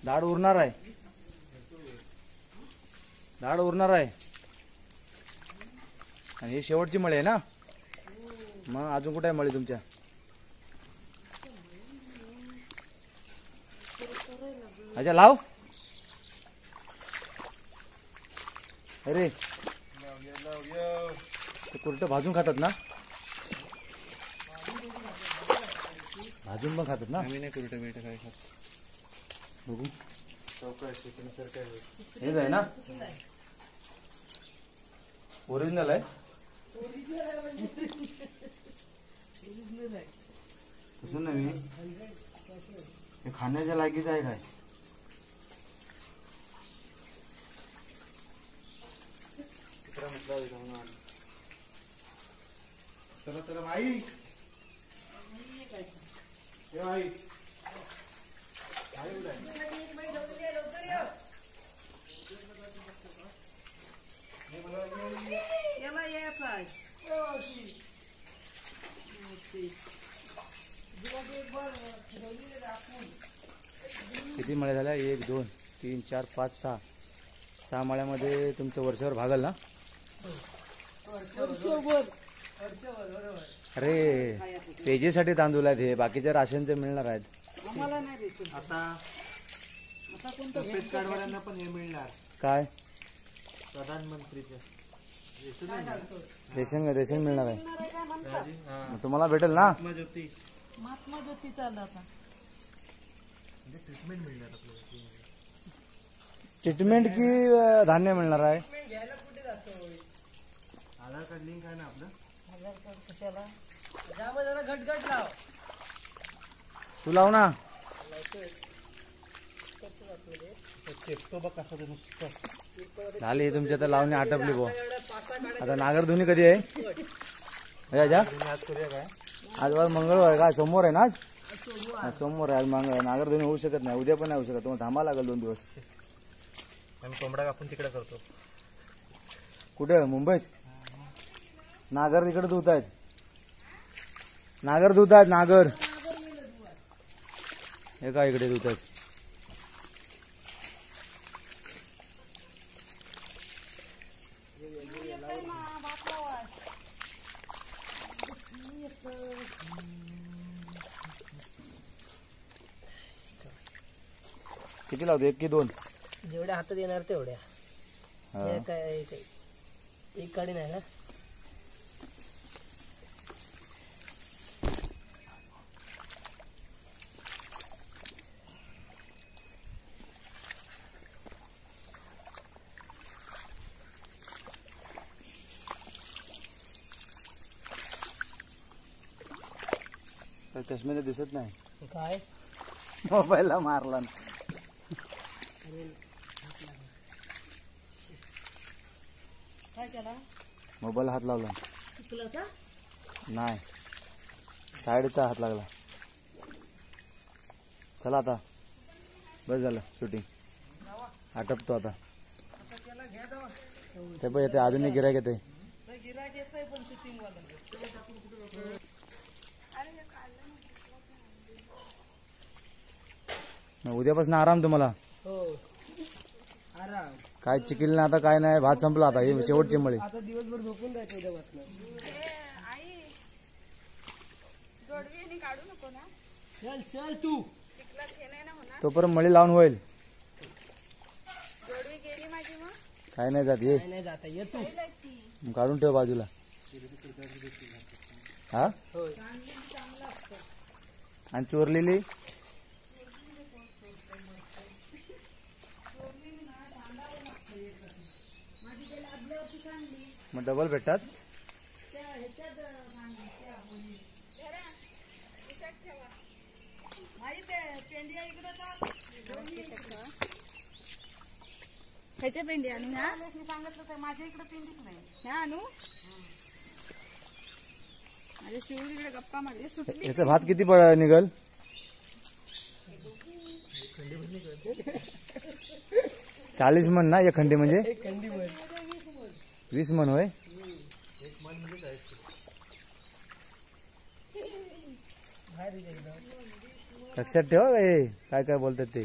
S3: दाढ उरणार आहे, दाढ उरणार आहे. आणि ही शेवटची मळी आहे ना? मग अजून कुठे आहे मळी तुमच्या? अच्छा लाव. अरे ते कुरटं भाजून खातात ना? भाजून पण खातात ना?
S2: आम्ही नाही कुरटं बिरटं काय खात.
S3: बघू.
S2: चौकशी तुमच्यासारखं आहे.
S3: हेच आहे ना? ओरिजिनल आहे? तसं नाही, हे खाण्याच्या लायकीच आहे काय?
S2: चला चला आई, ये आई.
S5: याला यायचं आहे.
S3: किती मळ्या झाल्या? 1 2 3 4 5 6. 6 मळ्यामध्ये तुमचं वर्षभर भागल ना? अरे पेजेसाठी तांदूळ आहेत हे, बाकीच्या राशनचे मिळणार आहेत.
S5: आम्हाला नाही भेटत.
S2: आता
S5: आता कोणतं
S2: पेट कार्डवाल्यांना पण हे मिळणार,
S3: काय
S2: प्रधानमंत्रीचं
S3: रेशन मिळणार आहे.
S5: मिळणार आहे काय म्हणतात?
S3: मग तुम्हाला भेटेल ना?
S2: ज्योती
S5: महात्मा ज्योती चाललं आता.
S2: ट्रीटमेंट मिळणार आपल्याला.
S3: ट्रीटमेंट की धान्य मिळणार आहे?
S4: घ्यायला कुठे जातो?
S2: आधार कार्ड लिंक आहे ना आपलं?
S5: आधार कार्ड कशाला?
S4: त्यामुळे जरा घटघट लाव.
S3: तू लाव ना.
S2: चेपतो बघ कसं ते नुसतं.
S3: झाली तुमच्या तर लावणी आटपली भाऊ.
S4: एवढ्या 5-6 काढ्या
S3: आता नागरधुनी कधी आहे? राजा
S2: तुम्ही आज करूया काय?
S3: आज मंगळवार आहे का? सोमवार आहे ना आज? आज सोमवार आहे. आज नागरधुनी होऊ शकत नाही, उद्या पण नाही होऊ शकत. तुम्हाला थांबा लागेल 2 दिवस.
S2: आम्ही कोंबडा कापून तिकडे करतो.
S3: कुठे? मुंबईत? नागर इकडे धुत आहेत. नागर धुत आहेत. नागर हे काय इकडे धुत आहेत? किती लावतो? 1 की 2?
S4: जेवढ्या हातात येणार तेवढ्या.
S3: हा.
S4: हे काय एक काढी नाही ना.
S3: तर चष्मेने दिसत नाही.
S4: काय
S3: मोबाईलला मारला ना.
S5: काय केला?
S3: मोबाईल हात लावला
S5: चुकलं का?
S3: नाही, साईडचा हात लागला. चला आता बस झालं शूटिंग. आटपतो आता. ते पण येते अजून एक गिरायक येते.
S5: गिरायक येत आहे पण शूटिंग वाला.
S3: उद्यापासून आराम तुम्हाला.
S4: हो आराम.
S3: काय चिकील ना आता काय नाही. भात संपला आता. हे शेवटची मळी.
S4: आता दिवसभर झोपून जायचं उद्यापासून.
S6: आई जोडवी काढू नको ना.
S4: चल चल तू.
S6: चिखलात हे नाही ना होणार.
S3: तोपर्यंत मळी लावून होईल.
S6: जोडवी गेली माझी मग.
S3: काय नाही जात. ये
S4: काय नाही जाता ये तू.
S3: मग काढून ठेव बाजूला. हा
S4: होय.
S3: आणि चोरलेली मग डबल भेटतात.
S6: ह्याच्या पेंडी आणू ह्या.
S5: सांगितलं तर माझ्या इकडे पेंडीच नाही.
S6: ह्या आणू. माझ्या शिवडीकडे गप्पा मारली सुटली.
S3: याचा भात किती निघल? 40 मन ना एक खंडी म्हणजे? 20 मन होय. लक्षात ठेवा काय काय बोलतात ते.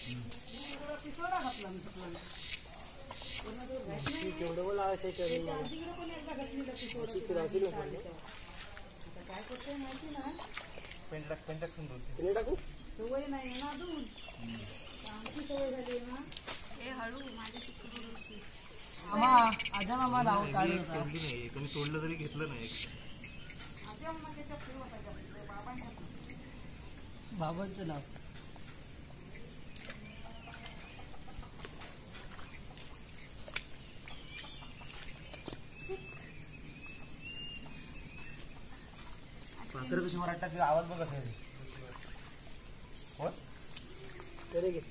S5: पिसोडा घातला मी सकाळी.
S4: केवढं पण लावायचं आहे
S5: तिकडे पण एकदा घातलेला पिसोडा. आता काय करतोय माहिती ना,
S2: पेंट टाकून दोन
S4: तिने टाकू
S5: सवय नाही ना अजून. आमची सवय झाली ना.
S6: हे हळू माझी चिकन
S4: मामा आजा मामा लावू काढू होता
S2: तोडली नाही, कोणी तोडलं तरी घेतलं नाही.
S5: आधी आम्हाला त्याच्यात सुरू होता बाबांनी.
S4: बाबांचं नाव
S2: भाकर कशी मराठी आवाज बघ कसा आहे. हो
S4: तरी घे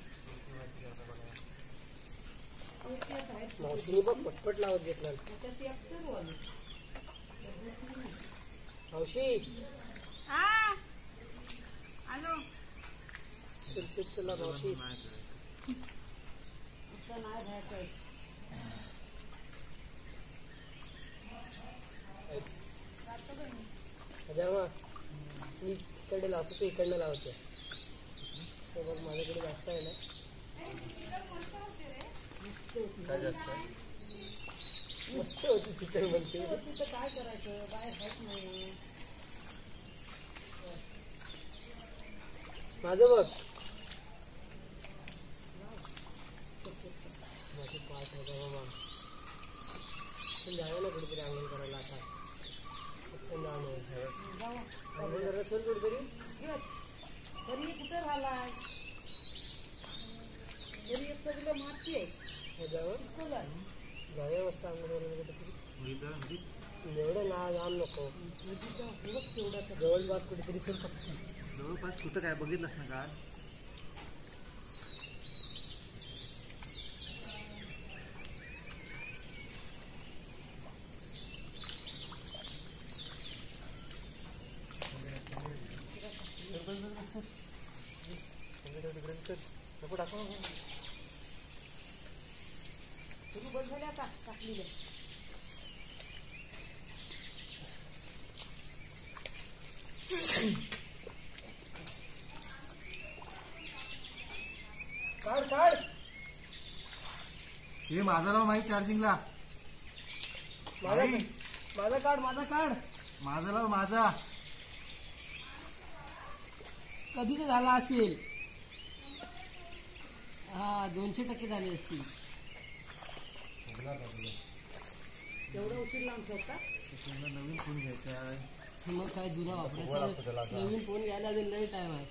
S4: मावशीने बघ पटपट लावत घेतला. मावशी
S6: आलो
S4: चला मावशी अजय मी तिकडे लावतो तू इकडनं लावतो. बघ माझ्याकडे जास्त आहे ना.
S2: काय जास्त आहे?
S4: मस्त होती चिकन बनते.
S5: तिथं काय करायचं, बाहेर खात नाही.
S4: माझं बघ माझे पाठ होता बाबा. पण जावं ना कुठेतरी अंघोळ करायला आता. अंघोळ करायला चल कुठेतरी.
S5: घरी कुठे राहिलाय? घरी एक सगळं माती आहे.
S4: जावं जाऊया मस्त अंघोळ करायला कुठेतरी. एवढं ना जाम नको जवळपास कुठेतरी चल फक्त.
S2: जवळपास कुठं काय बघितलंस ना का? नको टाकू.
S5: तुम्ही बंद झाले आता टाकलेले.
S4: काढ काढ.
S2: हे माझा लाव माही चार्जिंगला.
S4: माझा काढ माझा काढ.
S2: माझा लाव माझा.
S4: कधीच झाला असेल. हा 200% झाली असतील.
S5: तेवढा उशीर लावून ठेवता.
S2: नवीन फोन घ्यायचा आहे.
S4: मग काय जुना वापरायचा. नवीन फोन घ्यायला अजून लई टाइम आहे.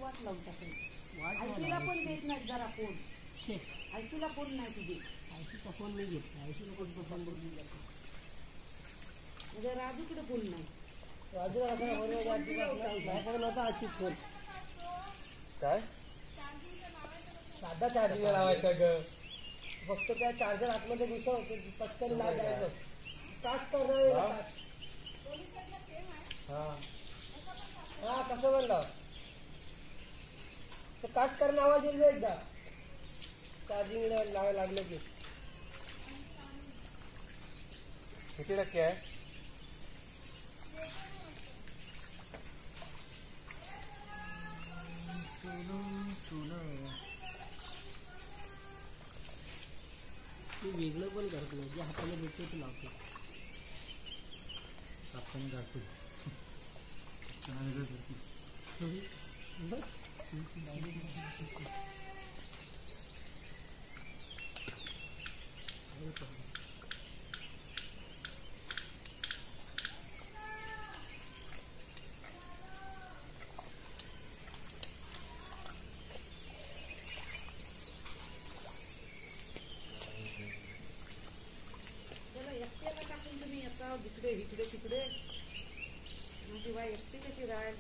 S5: वाट लावून टाकेल. आयशीला पण देत नाही जरा फोन. आयशीला फोन नाही तुझी.
S4: आयशीचा फोन मी घेतला. आयशीला कोणता फोन बघून जातो.
S5: म्हणजे राजूकडे फोन नाही.
S4: राजू माझ्याकडे नव्हता आजचीच फोन.
S2: काय
S4: साधा चार्जिंग लावायचा ग. फक्त त्या चार्जर आतमध्ये घुसव पटकन लावायचं. काट करणार. हा कसं म्हणलं तर काट करणं आवाज येईल एकदा चार्जिंग लावायला लागलं की.
S2: किती टक्के आहे?
S4: तू वेगळं पण करतो. जे हाताने भेटते ते लावतो.
S2: आपण काढतो.
S5: त्याला एकट्याला टाकून तुम्ही येता दुसरे इकडे तिकडे. माझी बाई एकटी कशी राहील?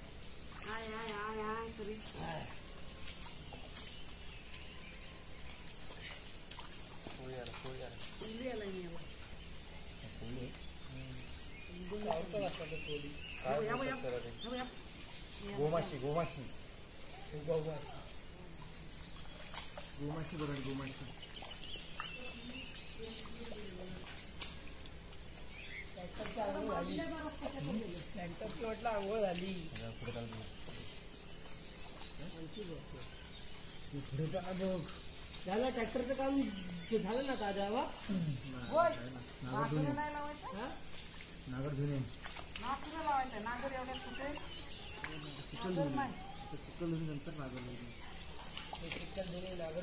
S5: आय आय आय आय तरी पोळी आला मी याला.
S2: गोमाशी गोमाशी गोमाशी बरं गोमाशी.
S4: टँकर प्लॉटला आंघोळ झाली. झालं ट्रॅक्टरचं काम झालं ना दादा वा
S5: होय नांगर नाही लावायचं
S3: नागर धुणे
S5: नांगर लावायचं नांगर एवढ्या कुठे नांगर नाही
S3: चिखल धुणे नंतर नागर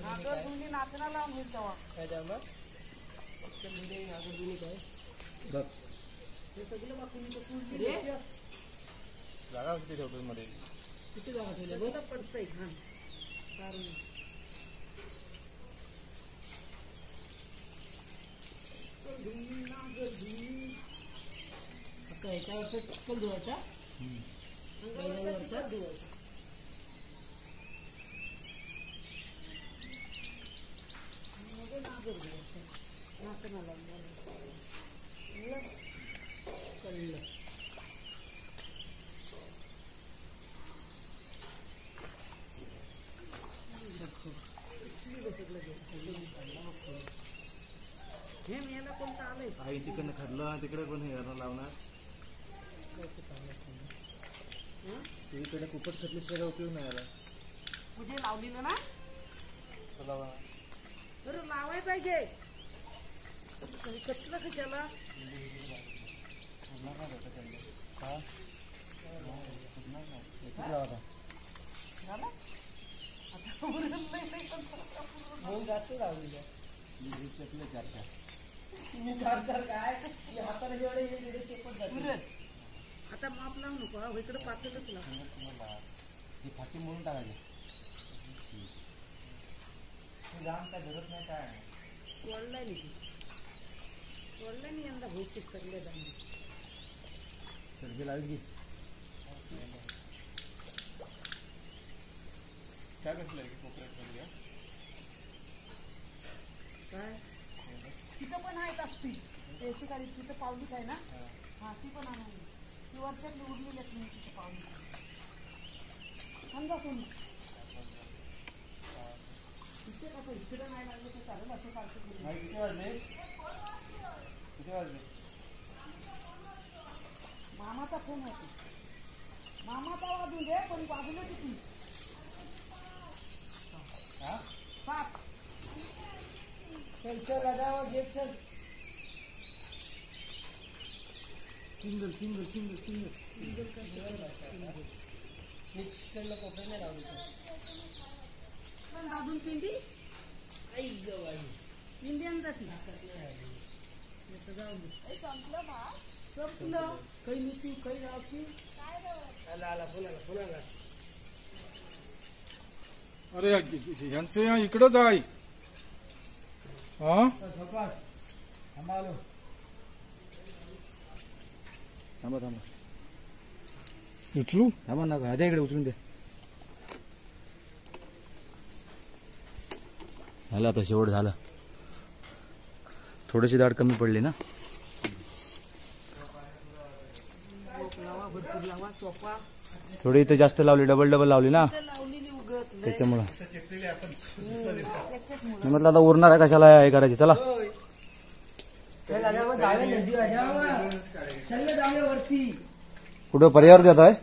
S5: नांगर तुम्ही नाचना लावून होईल तेव्हा
S4: काय जावा नागर जुनी काय
S5: हे सगळं बाकी
S4: अरे
S2: जागा किती ठेवतो मध्ये
S4: किती जागा ठेवल्या बघ
S5: पडतंय घाण कारण
S4: आता ह्याच्यावरचा चिखल धुवायचा बैलांवरचा
S5: धुवायचं नांगर धुवायचं नाचना लावून
S4: कळलं
S5: हे मेला कोणतं आलंय
S2: आई तिकडनं खडलं तिकडे पण हे घरनं लावणार तिकडे कुपट खटलीस काय उपयोग नाही आला
S5: तुझे लावलेलं ना
S2: लावा
S5: तर लावाय पाहिजे कचरा कशाला झालं आता उरलं नाही
S4: मग जास्त लावली मी चार काय हाताला जेवढे चेपट जाते
S5: आता माप लावू नको हा इकडे पातळच लाव
S3: ही फाटी मोडून टाकायची लांब काय धरत नाही काय
S5: वळलाय नाही वळलाय नाही यंदा बहुतेक करले जाणे
S3: सर्दी लावीच घे
S2: काय कसलं आहे कोपऱ्यात मध्ये
S5: काय तिथं पण आहेत असती त्याची खाली तिथं पावलीच आहे ना हा ती पण आणावी ती वर्षातली उरलेलीच नाही तिथं पावली समजा सोन इथे कसं इकडं नाही लागलं तर चालेल असं सारखं करू.
S2: किती वाजले किती वाजले
S5: मामाचा फोन होतो मामाचा वाजून दे पण वाजले किती 7
S4: चल चल दादा घे चल
S3: सिंगल सिंगल सिंगल सिंगल
S4: चिकनला कोपरे नाही लावली
S5: पण दाबून पिंडी
S4: आई ग बाई
S5: पिंडी आणता ती जाऊन दे संपलं काही नीती काही रावती
S4: आला आला फोन आला
S7: अरे यांचं इकडंच आहे हा
S3: थांबा आलो थांबा थांबा
S7: उचलू
S3: थांबा ना द्या इकडे उचलून द्या
S1: झालं आता शेवट झालं थोडीशी दाढ कमी पडली ना
S5: लावा भरपूर लावा चोपा
S1: थोडी इथे जास्त लावली डबल लावली ना
S5: लावलेली उगत
S1: त्याच्यामुळं मी म्हटलं आता उरणार आहे कशाला हे करायची चला
S4: चल दादा मग जाऊया नदी चल ना जाऊया वरती
S1: कुठं पर्यावर देत आहे